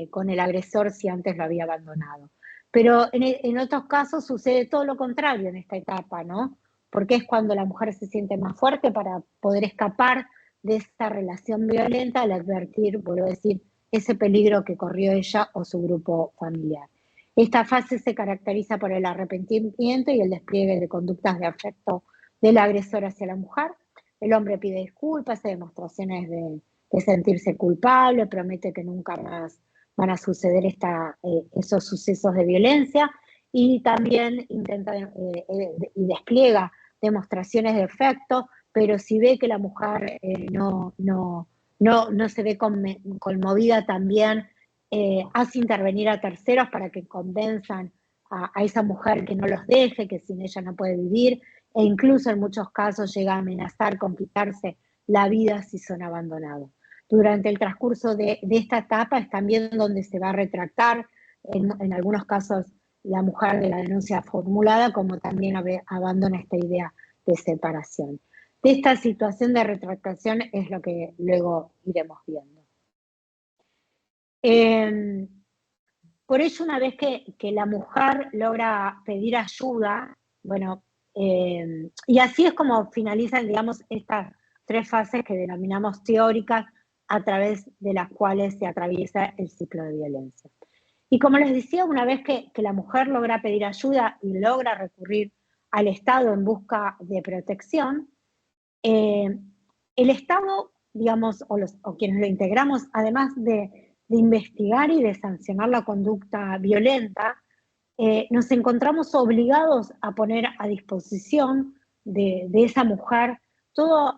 con el agresor si antes lo había abandonado. Pero en otros casos sucede todo lo contrario en esta etapa, ¿no? Porque es cuando la mujer se siente más fuerte para poder escapar de esta relación violenta al advertir, vuelvo a decir, ese peligro que corrió ella o su grupo familiar. Esta fase se caracteriza por el arrepentimiento y el despliegue de conductas de afecto del agresor hacia la mujer. El hombre pide disculpas, hace demostraciones de sentirse culpable, promete que nunca más van a suceder esos sucesos de violencia y también intenta y despliega demostraciones de afecto, pero si ve que la mujer no se ve conmovida, también hace intervenir a terceros para que convenzan a esa mujer que no los deje, que sin ella no puede vivir, e incluso en muchos casos llega a amenazar con quitarse la vida si son abandonados. Durante el transcurso de esta etapa es también donde se va a retractar, en algunos casos la mujer de la denuncia formulada, como también abandona esta idea de separación. De esta situación de retractación es lo que luego iremos viendo. Por ello, una vez que la mujer logra pedir ayuda, bueno, y así es como finalizan, digamos, estas 3 fases que denominamos teóricas, a través de las cuales se atraviesa el ciclo de violencia. Y como les decía, una vez que la mujer logra pedir ayuda y logra recurrir al Estado en busca de protección, el Estado, digamos, o quienes lo integramos, además de investigar y de sancionar la conducta violenta, nos encontramos obligados a poner a disposición de esa mujer todo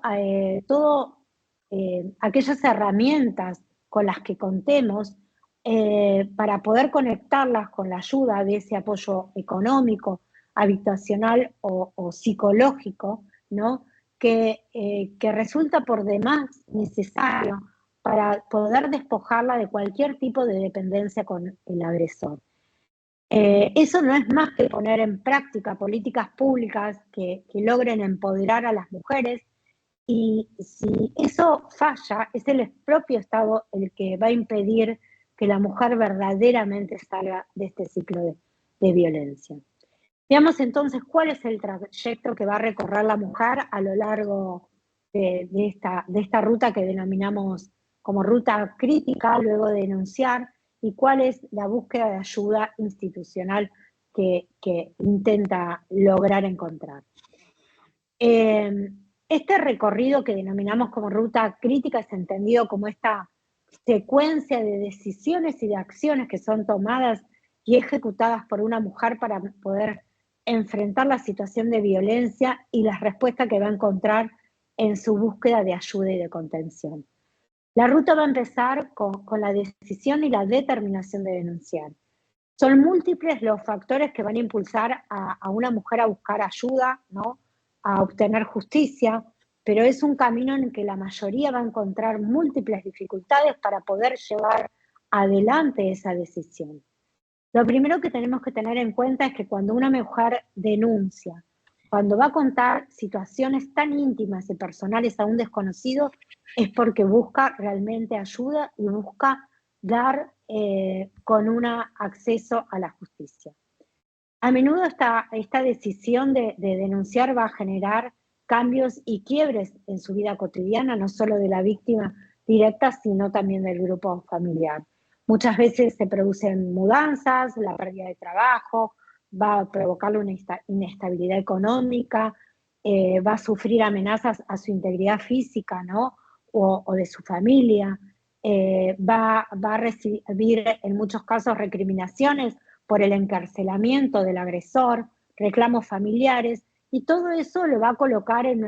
aquellas herramientas con las que contemos para poder conectarlas con la ayuda de ese apoyo económico, habitacional o psicológico, ¿no? Que resulta por demás necesario para poder despojarla de cualquier tipo de dependencia con el agresor. Eso no es más que poner en práctica políticas públicas que logren empoderar a las mujeres, y si eso falla, es el propio Estado el que va a impedir que la mujer verdaderamente salga de este ciclo de violencia. Veamos entonces cuál es el trayecto que va a recorrer la mujer a lo largo de esta ruta que denominamos como ruta crítica, luego de denunciar, y cuál es la búsqueda de ayuda institucional que intenta lograr encontrar. Este recorrido que denominamos como ruta crítica es entendido como esta secuencia de decisiones y de acciones que son tomadas y ejecutadas por una mujer para poder enfrentar la situación de violencia y las respuestas que va a encontrar en su búsqueda de ayuda y de contención. La ruta va a empezar con la decisión y la determinación de denunciar. Son múltiples los factores que van a impulsar a una mujer a buscar ayuda, ¿no? A obtener justicia, pero es un camino en que la mayoría va a encontrar múltiples dificultades para poder llevar adelante esa decisión. Lo primero que tenemos que tener en cuenta es que cuando una mujer denuncia, cuando va a contar situaciones tan íntimas y personales a un desconocido, es porque busca realmente ayuda y busca dar con un acceso a la justicia. A menudo esta decisión de denunciar va a generar cambios y quiebres en su vida cotidiana, no solo de la víctima directa, sino también del grupo familiar. Muchas veces se producen mudanzas, la pérdida de trabajo, va a provocarle una inestabilidad económica, va a sufrir amenazas a su integridad física, ¿no? o de su familia, va a recibir en muchos casos recriminaciones por el encarcelamiento del agresor, reclamos familiares, y todo eso lo va a colocar en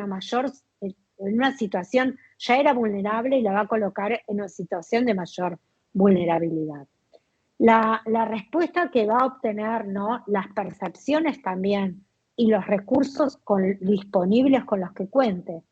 una situación, ya era vulnerable y la va a colocar en una situación de mayor vulnerabilidad. La respuesta que va a obtener, ¿no? Las percepciones también y los recursos disponibles con los que cuente.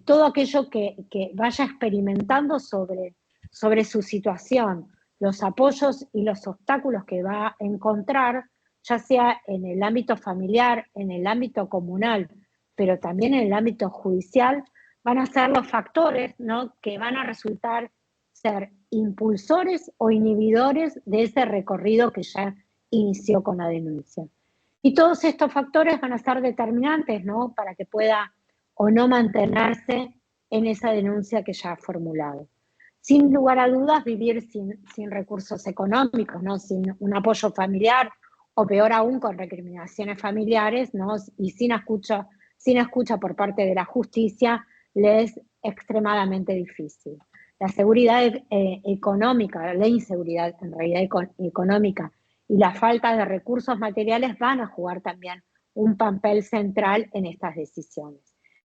Todo aquello que vaya experimentando sobre su situación, los apoyos y los obstáculos que va a encontrar, ya sea en el ámbito familiar, en el ámbito comunal, pero también en el ámbito judicial, van a ser los factores, ¿no? Que van a resultar ser impulsores o inhibidores de ese recorrido que ya inició con la denuncia. Y todos estos factores van a ser determinantes, ¿no? Para que pueda o no mantenerse en esa denuncia que ya ha formulado. Sin lugar a dudas, vivir sin recursos económicos, ¿no? Sin un apoyo familiar, o peor aún, con recriminaciones familiares, ¿no? Y sin escucha por parte de la justicia, le es extremadamente difícil. La seguridad económica, la inseguridad en realidad económica y la falta de recursos materiales van a jugar también un papel central en estas decisiones.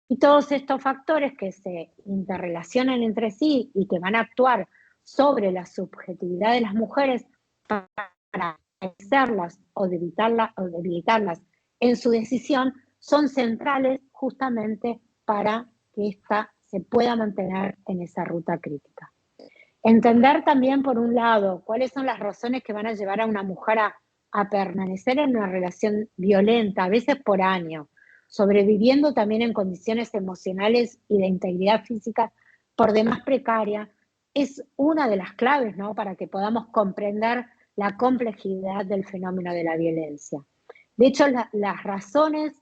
Y todos estos factores que se interrelacionan entre sí y que van a actuar sobre la subjetividad de las mujeres para hacerlas o debilitarlas en su decisión, son centrales justamente para que ésta se pueda mantener en esa ruta crítica. Entender también, por un lado, cuáles son las razones que van a llevar a una mujer a permanecer en una relación violenta, a veces por años, sobreviviendo también en condiciones emocionales y de integridad física por demás precaria, es una de las claves, ¿no?, para que podamos comprender la complejidad del fenómeno de la violencia. De hecho, las razones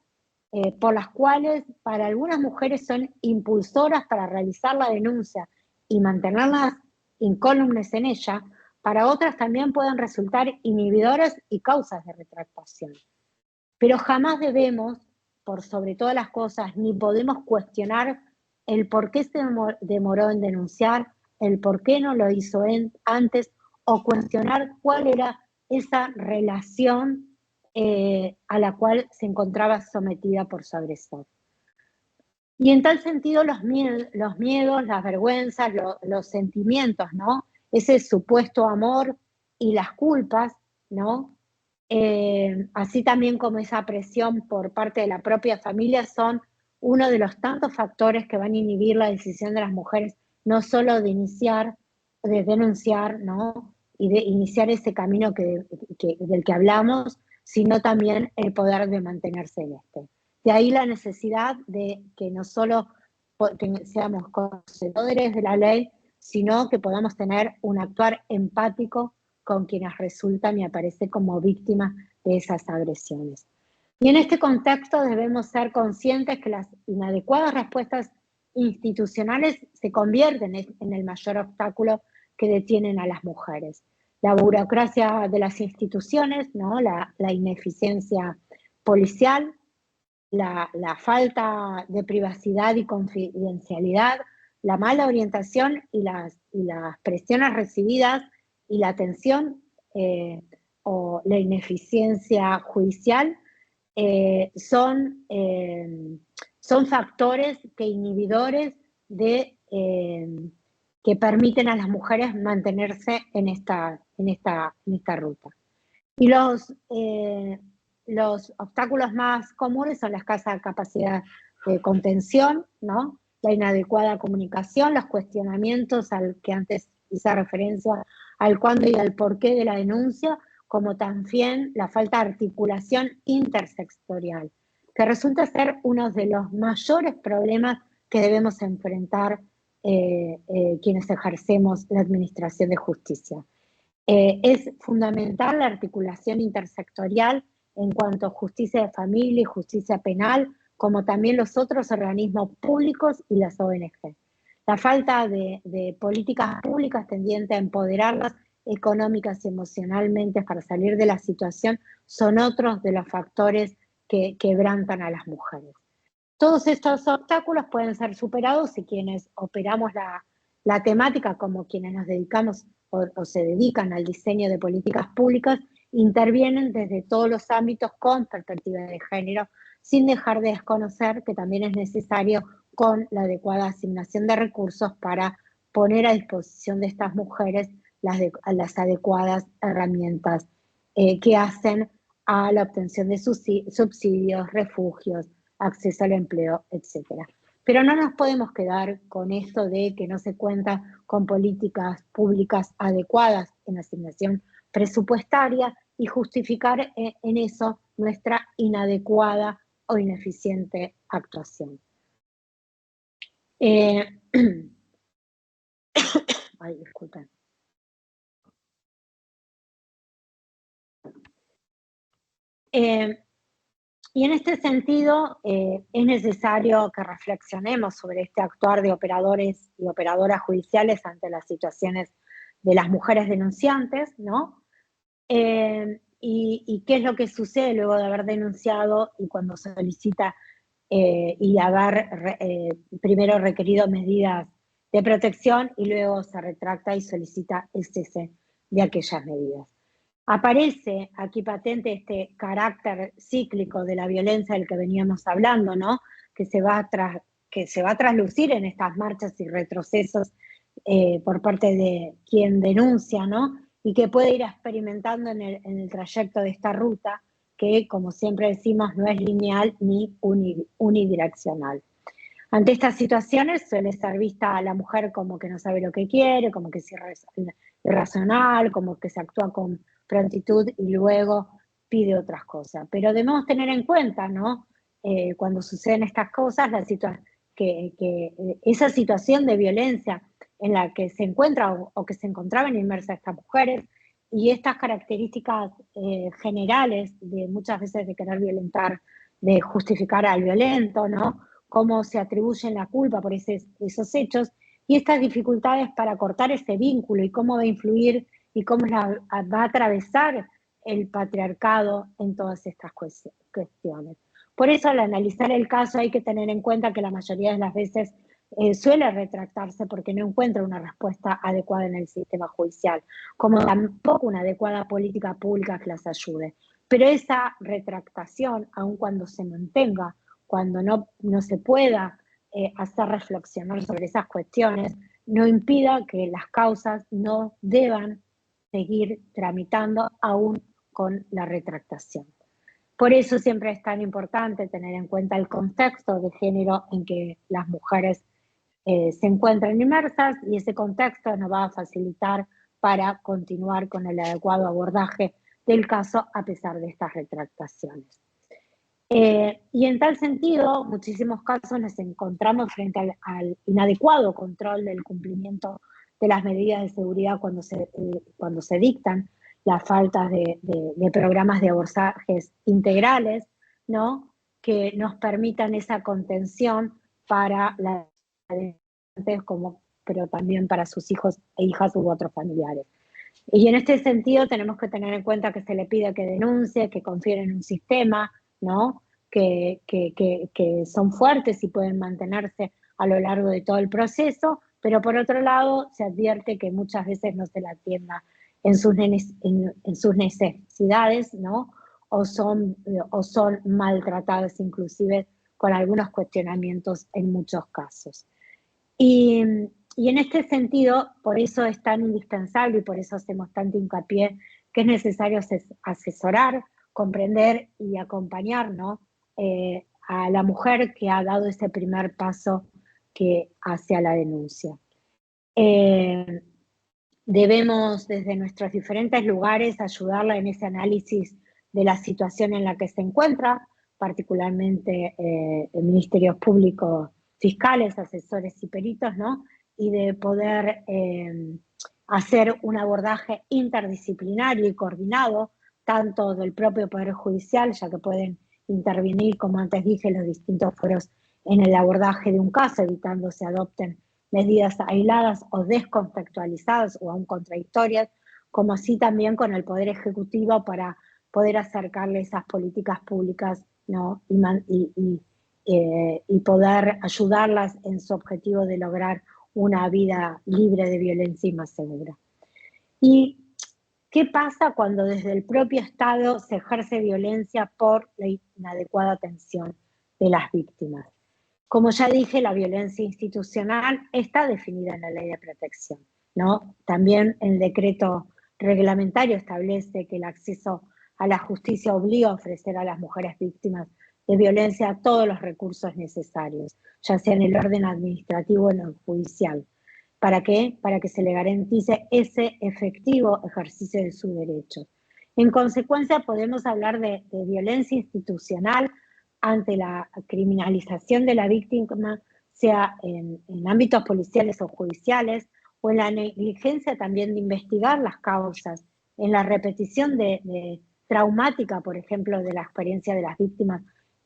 por las cuales para algunas mujeres son impulsoras para realizar la denuncia y mantenerlas incólumes en ella, para otras también pueden resultar inhibidoras y causas de retractación. Pero jamás debemos, por sobre todas las cosas, ni podemos cuestionar el por qué se demoró en denunciar, el por qué no lo hizo antes, o cuestionar cuál era esa relación a la cual se encontraba sometida por su agresor. Y en tal sentido los miedos, las vergüenzas, los sentimientos, ¿no?, ese supuesto amor y las culpas, ¿no?, así también como esa presión por parte de la propia familia, son uno de los tantos factores que van a inhibir la decisión de las mujeres, no solo de denunciar, ¿no?, y de iniciar ese camino del que hablamos, sino también el poder de mantenerse en este. De ahí la necesidad de que no solo seamos conocedores de la ley, sino que podamos tener un actuar empático con quienes resultan y aparecen como víctimas de esas agresiones. Y en este contexto debemos ser conscientes que las inadecuadas respuestas institucionales se convierten en el mayor obstáculo que detienen a las mujeres. La burocracia de las instituciones, ¿no?, la ineficiencia policial, la falta de privacidad y confidencialidad, la mala orientación y las presiones recibidas y la atención o la ineficiencia judicial son factores inhibidores que permiten a las mujeres mantenerse en esta ruta. Y los obstáculos más comunes son la escasa capacidad de contención, ¿no?, la inadecuada comunicación, los cuestionamientos al que antes hice referencia, al cuándo y al porqué de la denuncia, como también la falta de articulación intersectorial, que resulta ser uno de los mayores problemas que debemos enfrentar quienes ejercemos la administración de justicia. Es fundamental la articulación intersectorial en cuanto a justicia de familia y justicia penal, como también los otros organismos públicos y las ONG. La falta de políticas públicas tendientes a empoderarlas económicas y emocionalmente para salir de la situación son otros de los factores que quebrantan a las mujeres. Todos estos obstáculos pueden ser superados si quienes operamos la temática, como quienes nos dedicamos o se dedican al diseño de políticas públicas, intervienen desde todos los ámbitos con perspectiva de género, sin dejar de desconocer que también es necesario con la adecuada asignación de recursos para poner a disposición de estas mujeres las adecuadas herramientas que hacen a la obtención de subsidios, refugios, acceso al empleo, etc. Pero no nos podemos quedar con esto de que no se cuenta con políticas públicas adecuadas en asignación presupuestaria y justificar en eso nuestra inadecuada o ineficiente actuación. Ay, disculpen. Y en este sentido, es necesario que reflexionemos sobre este actuar de operadores y operadoras judiciales ante las situaciones de las mujeres denunciantes, ¿no? Y qué es lo que sucede luego de haber denunciado y cuando solicita y haber primero requerido medidas de protección y luego se retracta y solicita el cese de aquellas medidas. Aparece aquí patente este carácter cíclico de la violencia del que veníamos hablando, ¿no?, que se va a traslucir en estas marchas y retrocesos por parte de quien denuncia, ¿no?, y que puede ir experimentando en el trayecto de esta ruta, que, como siempre decimos, no es lineal ni unidireccional. Ante estas situaciones suele ser vista a la mujer como que no sabe lo que quiere, como que es irracional, como que se actúa con prontitud y luego pide otras cosas. Pero debemos tener en cuenta, ¿no? Cuando suceden estas cosas, esa situación de violencia en la que se encuentra o que se encontraban inmersas estas mujeres y estas características generales de muchas veces de querer violentar, de justificar al violento, ¿no? Cómo se atribuyen la culpa por esos hechos y estas dificultades para cortar ese vínculo y cómo va a influir y cómo va a atravesar el patriarcado en todas estas cuestiones. Por eso, al analizar el caso hay que tener en cuenta que la mayoría de las veces suele retractarse porque no encuentra una respuesta adecuada en el sistema judicial, como tampoco una adecuada política pública que las ayude. Pero esa retractación, aun cuando se mantenga, cuando no se pueda hacer reflexionar sobre esas cuestiones, no impida que las causas no deban seguir tramitando aún con la retractación. Por eso siempre es tan importante tener en cuenta el contexto de género en que las mujeres se encuentran inmersas y ese contexto nos va a facilitar para continuar con el adecuado abordaje del caso a pesar de estas retractaciones. Y en tal sentido, muchísimos casos nos encontramos frente al inadecuado control del cumplimiento de las medidas de seguridad cuando se dictan las faltas de programas de abordajes integrales, ¿no? Que nos permitan esa contención para las pero también para sus hijos e hijas u otros familiares. Y en este sentido tenemos que tener en cuenta que se le pide que denuncie, que confíen en un sistema, ¿no? Que son fuertes y pueden mantenerse a lo largo de todo el proceso, pero por otro lado se advierte que muchas veces no se la atienda en sus necesidades, ¿no? O son maltratadas inclusive con algunos cuestionamientos en muchos casos. Y en este sentido, por eso es tan indispensable y por eso hacemos tanto hincapié que es necesario asesorar, comprender y acompañar, ¿no? A la mujer que ha dado ese primer paso hacia la denuncia. Debemos desde nuestros diferentes lugares ayudarla en ese análisis de la situación en la que se encuentra, particularmente ministerios públicos, fiscales, asesores y peritos, ¿no? Y de poder hacer un abordaje interdisciplinario y coordinado, tanto del propio Poder Judicial, ya que pueden intervenir, como antes dije, los distintos foros en el abordaje de un caso, evitando se adopten medidas aisladas o descontextualizadas o aún contradictorias, como así también con el Poder Ejecutivo para poder acercarle esas políticas públicas, ¿no? Y poder ayudarlas en su objetivo de lograr una vida libre de violencia y más segura. ¿Y qué pasa cuando desde el propio Estado se ejerce violencia por la inadecuada atención de las víctimas? Como ya dije, la violencia institucional está definida en la Ley de Protección, ¿no? También el decreto reglamentario establece que el acceso a la justicia obliga a ofrecer a las mujeres víctimas de violencia todos los recursos necesarios, ya sea en el orden administrativo o en el judicial. ¿Para qué? Para que se le garantice ese efectivo ejercicio de sus derechos. En consecuencia, podemos hablar de violencia institucional ante la criminalización de la víctima, sea en ámbitos policiales o judiciales, o en la negligencia también de investigar las causas, en la repetición traumática, por ejemplo, de la experiencia de las víctimas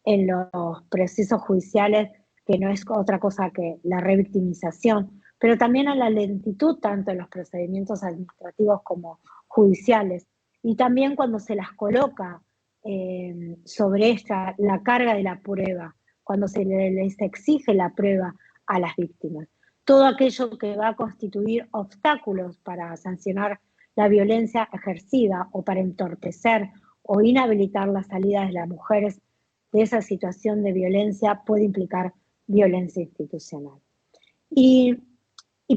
en los procesos judiciales, que no es otra cosa que la revictimización, pero también a la lentitud tanto en los procedimientos administrativos como judiciales, y también cuando se las coloca sobre la carga de la prueba, cuando se les exige la prueba a las víctimas. Todo aquello que va a constituir obstáculos para sancionar la violencia ejercida o para entorpecer o inhabilitar la salida de las mujeres de esa situación de violencia puede implicar violencia institucional. Y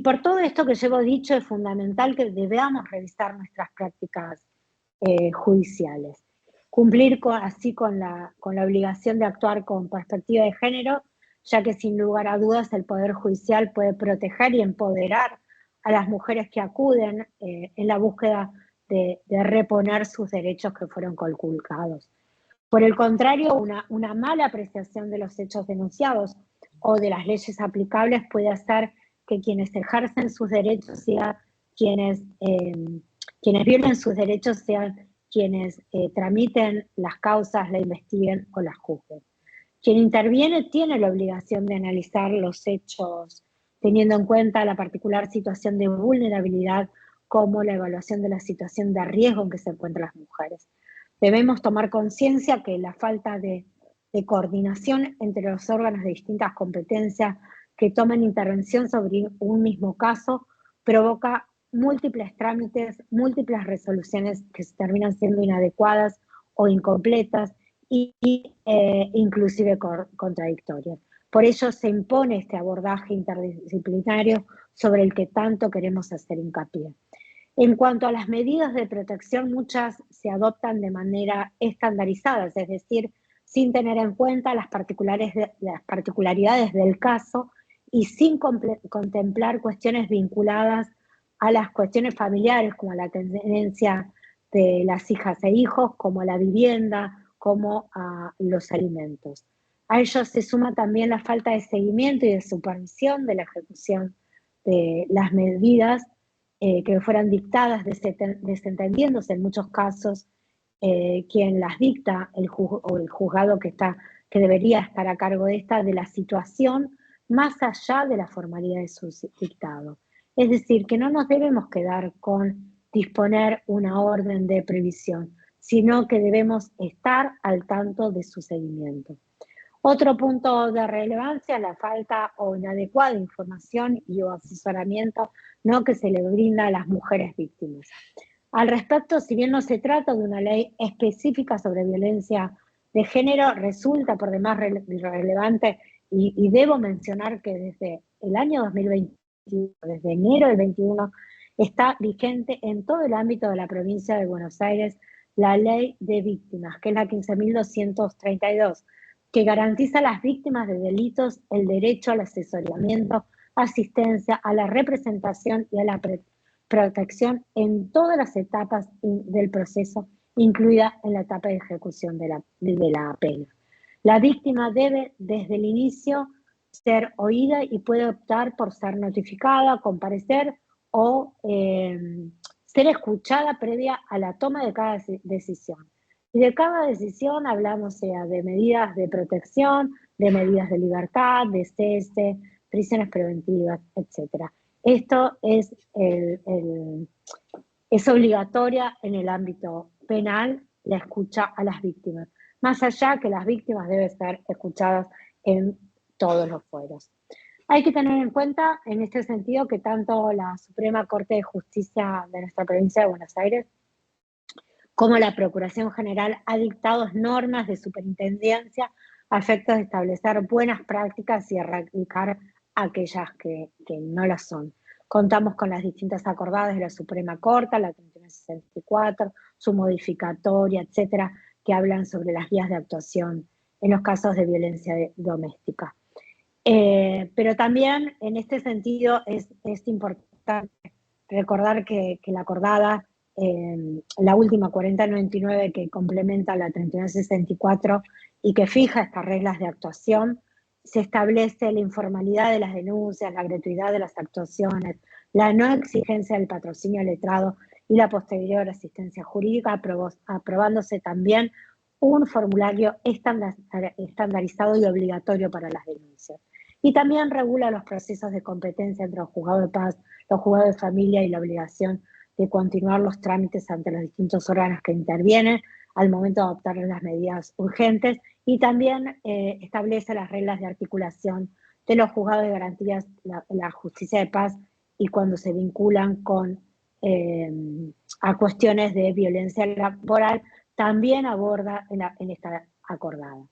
por todo esto que llevo dicho, es fundamental que debamos revisar nuestras prácticas judiciales. Cumplir así con la obligación de actuar con perspectiva de género, ya que sin lugar a dudas el Poder Judicial puede proteger y empoderar a las mujeres que acuden en la búsqueda de reponer sus derechos que fueron conculcados. Por el contrario, una mala apreciación de los hechos denunciados o de las leyes aplicables puede hacer que quienes ejercen sus derechos sean quienes violen sus derechos sean quienes tramiten las causas, la investiguen o las juzguen. Quien interviene tiene la obligación de analizar los hechos teniendo en cuenta la particular situación de vulnerabilidad como la evaluación de la situación de riesgo en que se encuentran las mujeres. Debemos tomar conciencia que la falta de coordinación entre los órganos de distintas competencias que toman intervención sobre un mismo caso provoca múltiples trámites, múltiples resoluciones que terminan siendo inadecuadas o incompletas y inclusive contradictorias. Por ello se impone este abordaje interdisciplinario sobre el que tanto queremos hacer hincapié. En cuanto a las medidas de protección, muchas se adoptan de manera estandarizada, es decir, sin tener en cuenta las particularidades del caso y sin contemplar cuestiones vinculadas a las cuestiones familiares, como la tenencia de las hijas e hijos, como la vivienda, como a los alimentos. A ello se suma también la falta de seguimiento y de supervisión de la ejecución de las medidas que fueran dictadas, desentendiéndose en muchos casos quien las dicta, el juzgado que debería estar a cargo de la situación, más allá de la formalidad de su dictado. Es decir, que no nos debemos quedar con disponer una orden de previsión, sino que debemos estar al tanto de su seguimiento. Otro punto de relevancia es la falta o inadecuada información y o asesoramiento que se le brinda a las mujeres víctimas. Al respecto, si bien no se trata de una ley específica sobre violencia de género, resulta por demás relevante y debo mencionar que desde el año 2021, desde enero del 21, está vigente en todo el ámbito de la provincia de Buenos Aires la ley de víctimas, que es la 15.232, que garantiza a las víctimas de delitos el derecho al asesoramiento, asistencia, a la representación y a la protección en todas las etapas del proceso, incluida en la etapa de ejecución de la pena. La víctima debe, desde el inicio, ser oída y puede optar por ser notificada, comparecer o ser escuchada previa a la toma de cada decisión. Y de cada decisión hablamos sea de medidas de protección, de medidas de libertad, de cese, prisiones preventivas, etc. Esto es obligatoria en el ámbito penal, la escucha a las víctimas. Más allá que las víctimas deben ser escuchadas en todos los fueros. Hay que tener en cuenta, en este sentido, que tanto la Suprema Corte de Justicia de nuestra provincia de Buenos Aires como la Procuración General ha dictado normas de superintendencia a efectos de establecer buenas prácticas y erradicar aquellas que no las son. Contamos con las distintas acordadas de la Suprema Corte, la 3164, su modificatoria, etcétera, que hablan sobre las guías de actuación en los casos de violencia doméstica. Pero también en este sentido es importante recordar que la acordada, la última 4099 que complementa la 3964 y que fija estas reglas de actuación, se establece la informalidad de las denuncias, la gratuidad de las actuaciones, la no exigencia del patrocinio letrado y la posterior asistencia jurídica, aprobándose también un formulario estandarizado y obligatorio para las denuncias. Y también regula los procesos de competencia entre los juzgados de paz, los juzgados de familia y la obligación de continuar los trámites ante los distintos órganos que intervienen al momento de adoptar las medidas urgentes y también establece las reglas de articulación de los juzgados de garantías, la justicia de paz y cuando se vinculan a cuestiones de violencia laboral, también aborda en esta acordada.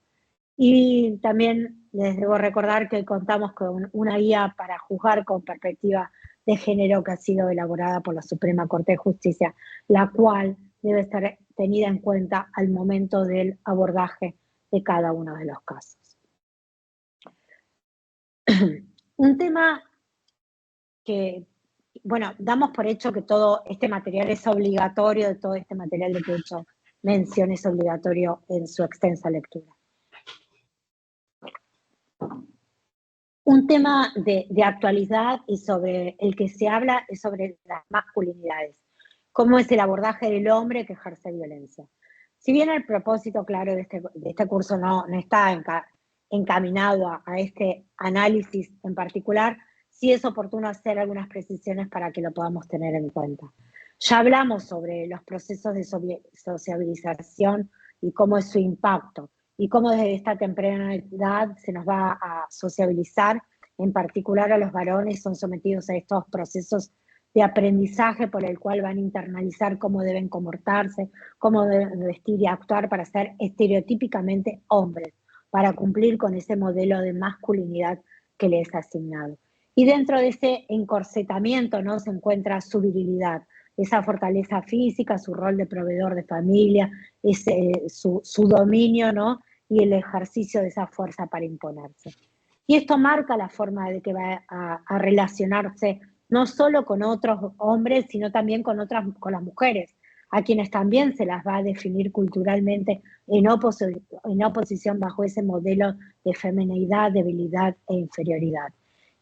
Y también les debo recordar que contamos con una guía para juzgar con perspectiva de género que ha sido elaborada por la Suprema Corte de Justicia, la cual debe estar tenida en cuenta al momento del abordaje de cada uno de los casos. Un tema que, bueno, damos por hecho que todo este material es obligatorio, de todo este material de que he hecho mención es obligatorio en su extensa lectura. Un tema de actualidad y sobre el que se habla es sobre las masculinidades. Cómo es el abordaje del hombre que ejerce violencia. Si bien el propósito, claro, de este curso no está encaminado a este análisis en particular, sí es oportuno hacer algunas precisiones para que lo podamos tener en cuenta. Ya hablamos sobre los procesos de sociabilización y cómo es su impacto, y cómo desde esta temprana edad se nos va a sociabilizar, en particular a los varones son sometidos a estos procesos de aprendizaje por el cual van a internalizar cómo deben comportarse, cómo deben vestir y actuar para ser estereotípicamente hombres, para cumplir con ese modelo de masculinidad que les es asignado. Y dentro de ese encorsetamiento, ¿no?, se encuentra su virilidad, esa fortaleza física, su rol de proveedor de familia, su dominio, ¿no?, y el ejercicio de esa fuerza para imponerse. Y esto marca la forma de que va a relacionarse no solo con otros hombres, sino también con las mujeres, a quienes también se las va a definir culturalmente en oposición bajo ese modelo de femineidad, debilidad e inferioridad.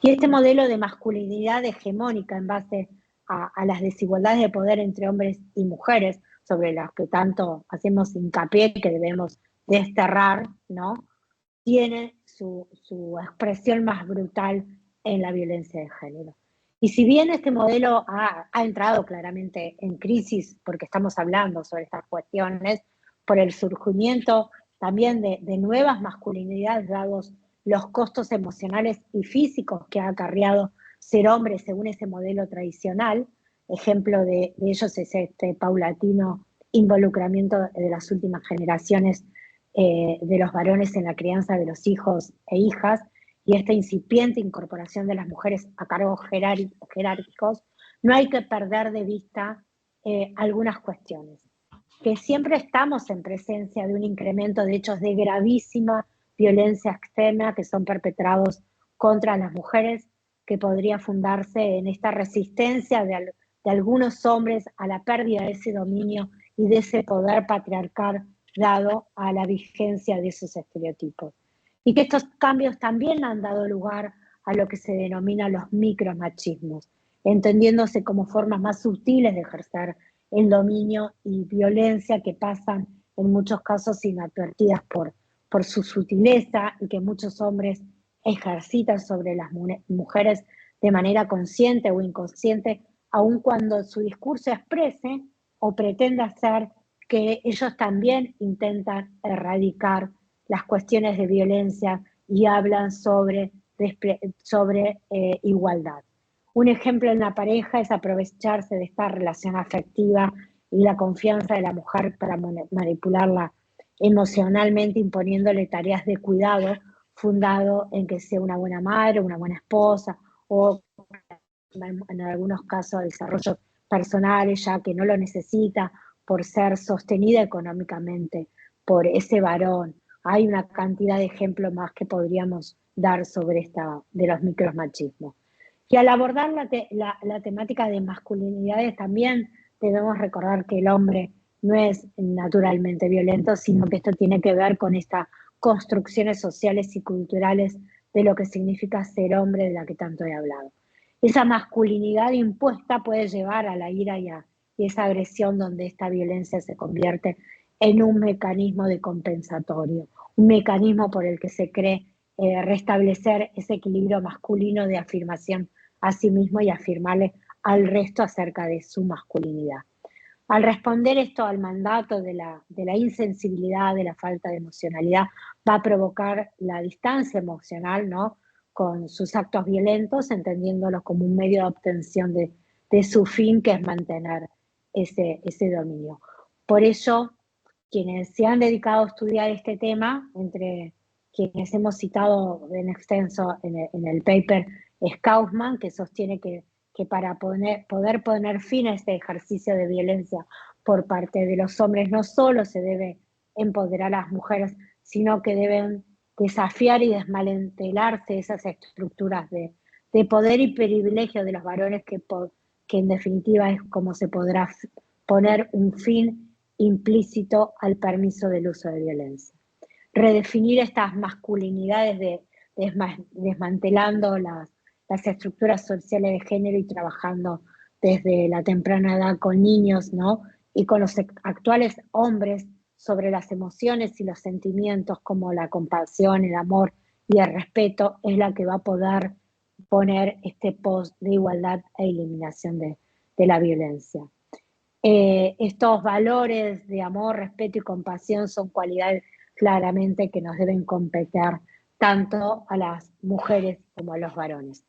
Y este modelo de masculinidad hegemónica en base a las desigualdades de poder entre hombres y mujeres, sobre las que tanto hacemos hincapié que debemos desterrar, ¿no?, tiene su expresión más brutal en la violencia de género. Y si bien este modelo ha entrado claramente en crisis, porque estamos hablando sobre estas cuestiones, por el surgimiento también de nuevas masculinidades, dados los costos emocionales y físicos que ha acarreado ser hombre según ese modelo tradicional, ejemplo de ellos es este paulatino involucramiento de las últimas generaciones de los varones en la crianza de los hijos e hijas, y esta incipiente incorporación de las mujeres a cargos jerárquicos, no hay que perder de vista algunas cuestiones. Que siempre estamos en presencia de un incremento de hechos de gravísima violencia extrema que son perpetrados contra las mujeres, que podría fundarse en esta resistencia de algunos hombres a la pérdida de ese dominio y de ese poder patriarcal dado a la vigencia de esos estereotipos. Y que estos cambios también han dado lugar a lo que se denomina los micromachismos, entendiéndose como formas más sutiles de ejercer el dominio y violencia que pasan en muchos casos inadvertidas por su sutileza y que muchos hombres ejercitan sobre las mujeres de manera consciente o inconsciente, aun cuando su discurso exprese o pretenda ser que ellos también intentan erradicar las cuestiones de violencia y hablan sobre igualdad. Un ejemplo en la pareja es aprovecharse de esta relación afectiva y la confianza de la mujer para manipularla emocionalmente, imponiéndole tareas de cuidado fundado en que sea una buena madre, una buena esposa o en algunos casos desarrollos personales ya que no lo necesita por ser sostenida económicamente por ese varón. Hay una cantidad de ejemplos más que podríamos dar sobre de los micromachismos. Y al abordar la temática de masculinidades también debemos recordar que el hombre no es naturalmente violento, sino que esto tiene que ver con estas construcciones sociales y culturales de lo que significa ser hombre, de la que tanto he hablado. Esa masculinidad impuesta puede llevar a la ira y esa agresión, donde esta violencia se convierte en un mecanismo de compensatorio, un mecanismo por el que se cree restablecer ese equilibrio masculino de afirmación a sí mismo y afirmarle al resto acerca de su masculinidad. Al responder esto al mandato de la insensibilidad, de la falta de emocionalidad, va a provocar la distancia emocional, ¿no?, con sus actos violentos, entendiéndolos como un medio de obtención de su fin, que es mantener ese dominio. Por ello, quienes se han dedicado a estudiar este tema, entre quienes hemos citado en extenso en el paper, es Kaufman, que sostiene que para poder poner fin a este ejercicio de violencia por parte de los hombres no solo se debe empoderar a las mujeres, sino que deben desafiar y desmantelarse esas estructuras de poder y privilegio de los varones que en definitiva es como se podrá poner un fin implícito al permiso del uso de violencia. Redefinir estas masculinidades desmantelando las estructuras sociales de género y trabajando desde la temprana edad con niños, ¿no? Y con los actuales hombres sobre las emociones y los sentimientos como la compasión, el amor y el respeto es la que va a poder poner este post de igualdad e eliminación de la violencia. Estos valores de amor, respeto y compasión son cualidades claramente que nos deben competir tanto a las mujeres como a los varones.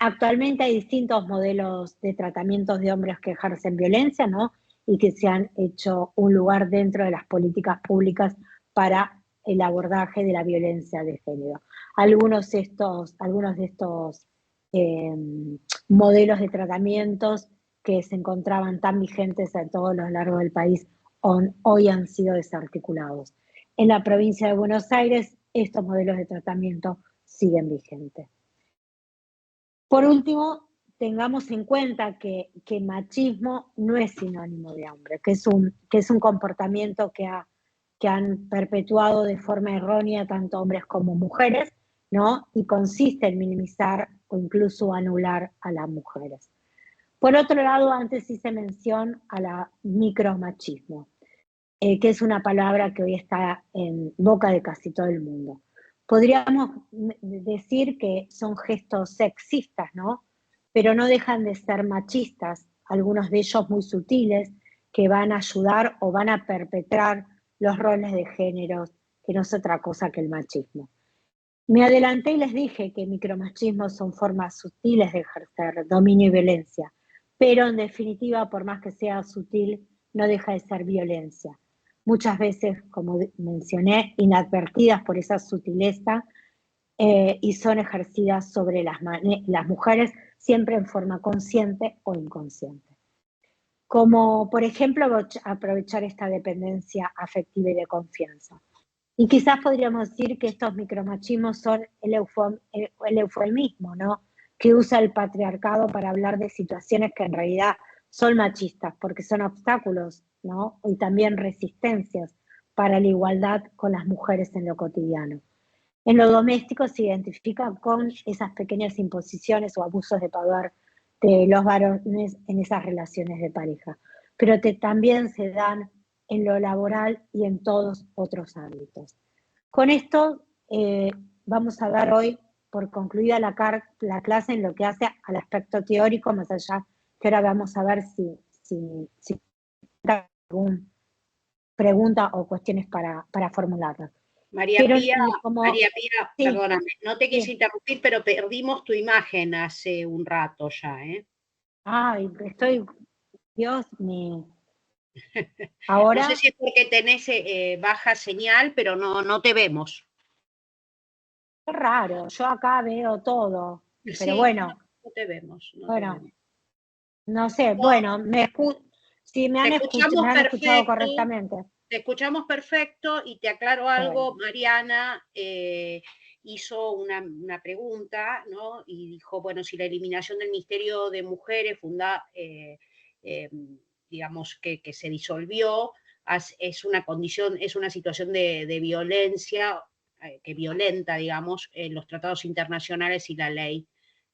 Actualmente hay distintos modelos de tratamientos de hombres que ejercen violencia, ¿no? Y que se han hecho un lugar dentro de las políticas públicas para el abordaje de la violencia de género. Algunos de estos modelos de tratamientos que se encontraban tan vigentes a todo lo largo del país hoy han sido desarticulados. En la provincia de Buenos Aires, estos modelos de tratamiento siguen vigentes. Por último, tengamos en cuenta que machismo no es sinónimo de hombre, que es un comportamiento que han perpetuado de forma errónea tanto hombres como mujeres, ¿no? Y consiste en minimizar o incluso anular a las mujeres. Por otro lado, antes hice mención a la micromachismo, que es una palabra que hoy está en boca de casi todo el mundo. Podríamos decir que son gestos sexistas, ¿no? Pero no dejan de ser machistas, algunos de ellos muy sutiles, que van a ayudar o van a perpetrar los roles de género, que no es otra cosa que el machismo. Me adelanté y les dije que micromachismos son formas sutiles de ejercer dominio y violencia, pero en definitiva, por más que sea sutil, no deja de ser violencia. Muchas veces, como mencioné, inadvertidas por esa sutileza y son ejercidas sobre las mujeres siempre en forma consciente o inconsciente. Como, por ejemplo, aprovechar esta dependencia afectiva y de confianza. Y quizás podríamos decir que estos micromachismos son el eufemismo, ¿no? Que usa el patriarcado para hablar de situaciones que en realidad son machistas, porque son obstáculos, ¿no? Y también resistencias para la igualdad con las mujeres en lo cotidiano. En lo doméstico se identifica con esas pequeñas imposiciones o abusos de poder de los varones en esas relaciones de pareja, pero también se dan en lo laboral y en todos otros ámbitos. Con esto vamos a dar hoy por concluida la clase en lo que hace al aspecto teórico, más allá que ahora vamos a ver si hay alguna pregunta o cuestiones para formularlas. María Pía, sí, perdóname, no te quise sí. interrumpir, pero perdimos tu imagen hace un rato ya, ¿eh? Ay, Dios mío. No sé Ahora, si es porque tenés baja señal, pero no te vemos. qué raro, yo acá veo todo, pero Sí, bueno, no te vemos. no sé, No, bueno, si me te han escuchamos escuchado perfecto, correctamente. te escuchamos perfecto y te aclaro algo, Mariana hizo una pregunta, ¿no? Y dijo, bueno, si la eliminación del Ministerio de Mujeres digamos que se disolvió, es una condición, es una situación de violencia que violenta, digamos, los tratados internacionales y la ley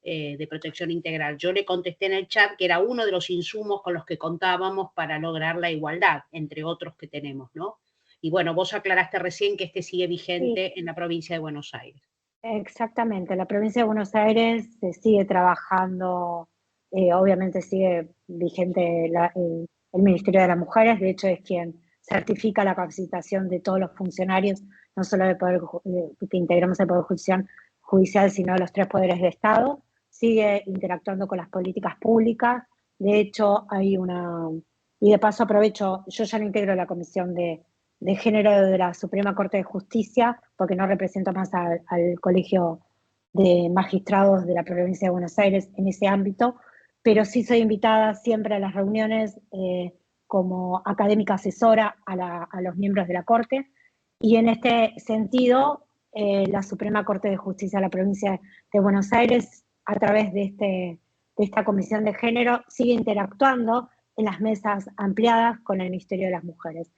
de protección integral. Yo le contesté en el chat que era uno de los insumos con los que contábamos para lograr la igualdad, entre otros que tenemos, ¿no? Y bueno, vos aclaraste recién que este sigue vigente en la provincia de Buenos Aires. Exactamente, en la provincia de Buenos Aires se sigue trabajando, obviamente sigue vigente el Ministerio de las Mujeres, de hecho es quien certifica la capacitación de todos los funcionarios, no solo que integramos el Poder Judicial, sino de los 3 poderes de Estado, sigue interactuando con las políticas públicas, de hecho y de paso aprovecho, yo ya no integro la Comisión de Género de la Suprema Corte de Justicia, porque no represento más al Colegio de Magistrados de la Provincia de Buenos Aires en ese ámbito, pero sí soy invitada siempre a las reuniones como académica asesora a los miembros de la Corte, Y en este sentido, la Suprema Corte de Justicia de la Provincia de Buenos Aires, a través de esta Comisión de Género, sigue interactuando en las mesas ampliadas con el Ministerio de las Mujeres.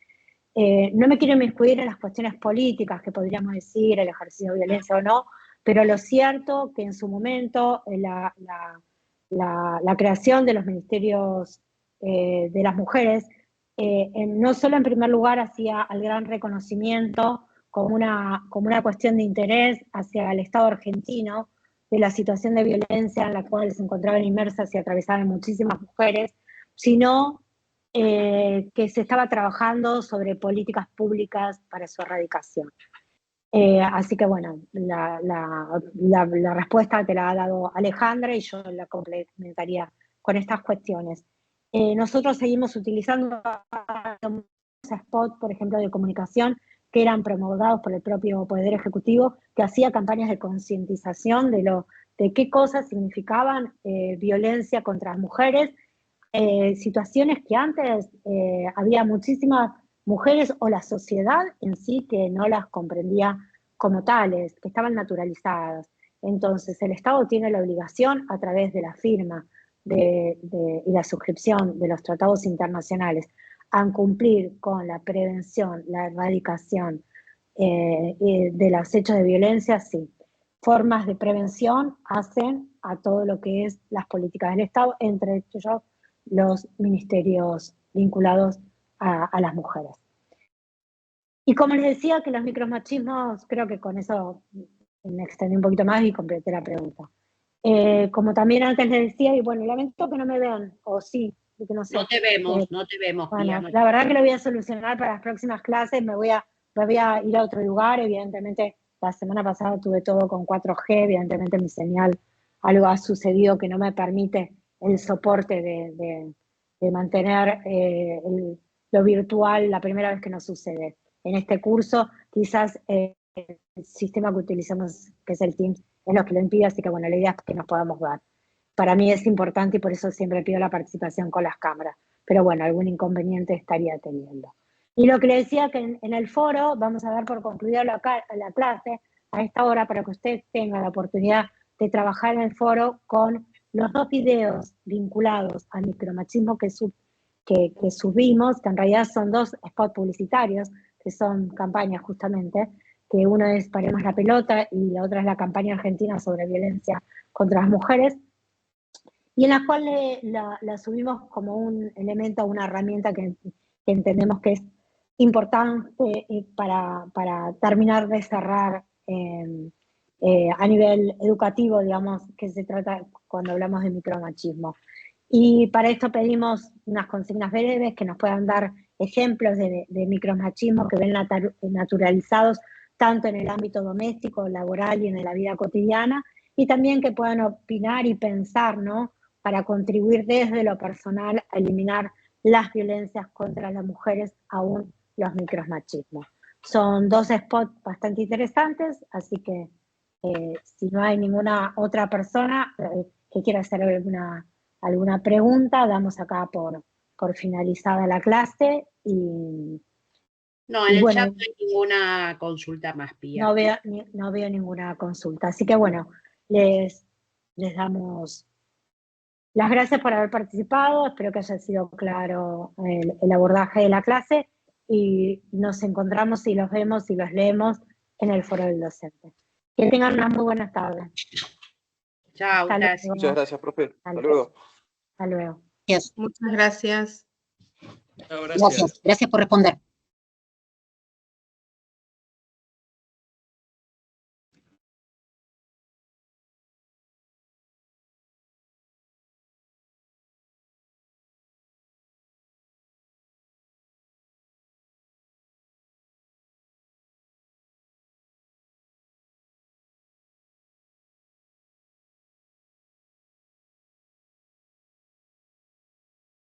No me quiero inmiscuir en las cuestiones políticas que podríamos decir, el ejercicio de violencia o no, pero lo cierto que en su momento la creación de los ministerios de las mujeres, no solo en primer lugar hacía al gran reconocimiento como una cuestión de interés hacia el Estado argentino, de la situación de violencia en la cual se encontraban inmersas y atravesaban muchísimas mujeres, sino que se estaba trabajando sobre políticas públicas para su erradicación. Así que bueno, la respuesta te la ha dado Alejandra y yo la complementaría con estas cuestiones. Nosotros seguimos utilizando spots, por ejemplo, de comunicación que eran promulgados por el propio Poder Ejecutivo, que hacía campañas de concientización de qué cosas significaban violencia contra las mujeres, situaciones que antes había muchísimas mujeres o la sociedad en sí que no las comprendía como tales, que estaban naturalizadas. Entonces, el Estado tiene la obligación, a través de la firma y la suscripción de los tratados internacionales, a cumplir con la prevención, la erradicación de los hechos de violencia, sí. Formas de prevención hacen a todo lo que es las políticas del Estado, entre ellos los ministerios vinculados a las mujeres. Y como les decía, que los micromachismos, creo que con eso me extendí un poquito más y completé la pregunta. Como también antes les decía, y bueno, lamento que no me vean, o sí, que no sé. No te vemos. Bueno, la verdad que lo voy a solucionar para las próximas clases, me voy a ir a otro lugar, evidentemente la semana pasada tuve todo con 4G, evidentemente mi señal, algo ha sucedido que no me permite el soporte de mantener lo virtual la primera vez que nos sucede. En este curso quizás el sistema que utilizamos, que es el Teams, es lo que lo impide, así que bueno, la idea es que nos podamos ver. Para mí es importante y por eso siempre pido la participación con las cámaras, pero bueno, algún inconveniente estaría teniendo. Y lo que le decía que en el foro, vamos a dar por concluida la clase a esta hora para que usted tenga la oportunidad de trabajar en el foro con los 2 videos vinculados al micromachismo que subimos, que en realidad son 2 spots publicitarios, que son campañas justamente, que uno es Paremos la Pelota y la otra es la campaña argentina sobre violencia contra las mujeres, y en la cual la subimos como un elemento, una herramienta que entendemos que es importante para terminar de cerrar a nivel educativo, digamos, que se trata cuando hablamos de micromachismo. Y para esto pedimos unas consignas breves que nos puedan dar ejemplos de micromachismo que ven naturalizados tanto en el ámbito doméstico, laboral y en la vida cotidiana, y también que puedan opinar y pensar, ¿no?, para contribuir desde lo personal a eliminar las violencias contra las mujeres, aún los micromachismos. Son 2 spots bastante interesantes, así que si no hay ninguna otra persona que quiera hacer alguna pregunta, damos acá por finalizada la clase. No, en el chat no hay ninguna consulta más, Pía. No veo ninguna consulta, así que bueno, les damos las gracias por haber participado, espero que haya sido claro el abordaje de la clase y nos encontramos y los vemos y los leemos en el foro del docente. Que tengan una muy buena tarde. Chao, gracias. Muchas gracias, profe. Hasta luego. Hasta luego. Muchas gracias. No, gracias. Gracias por responder.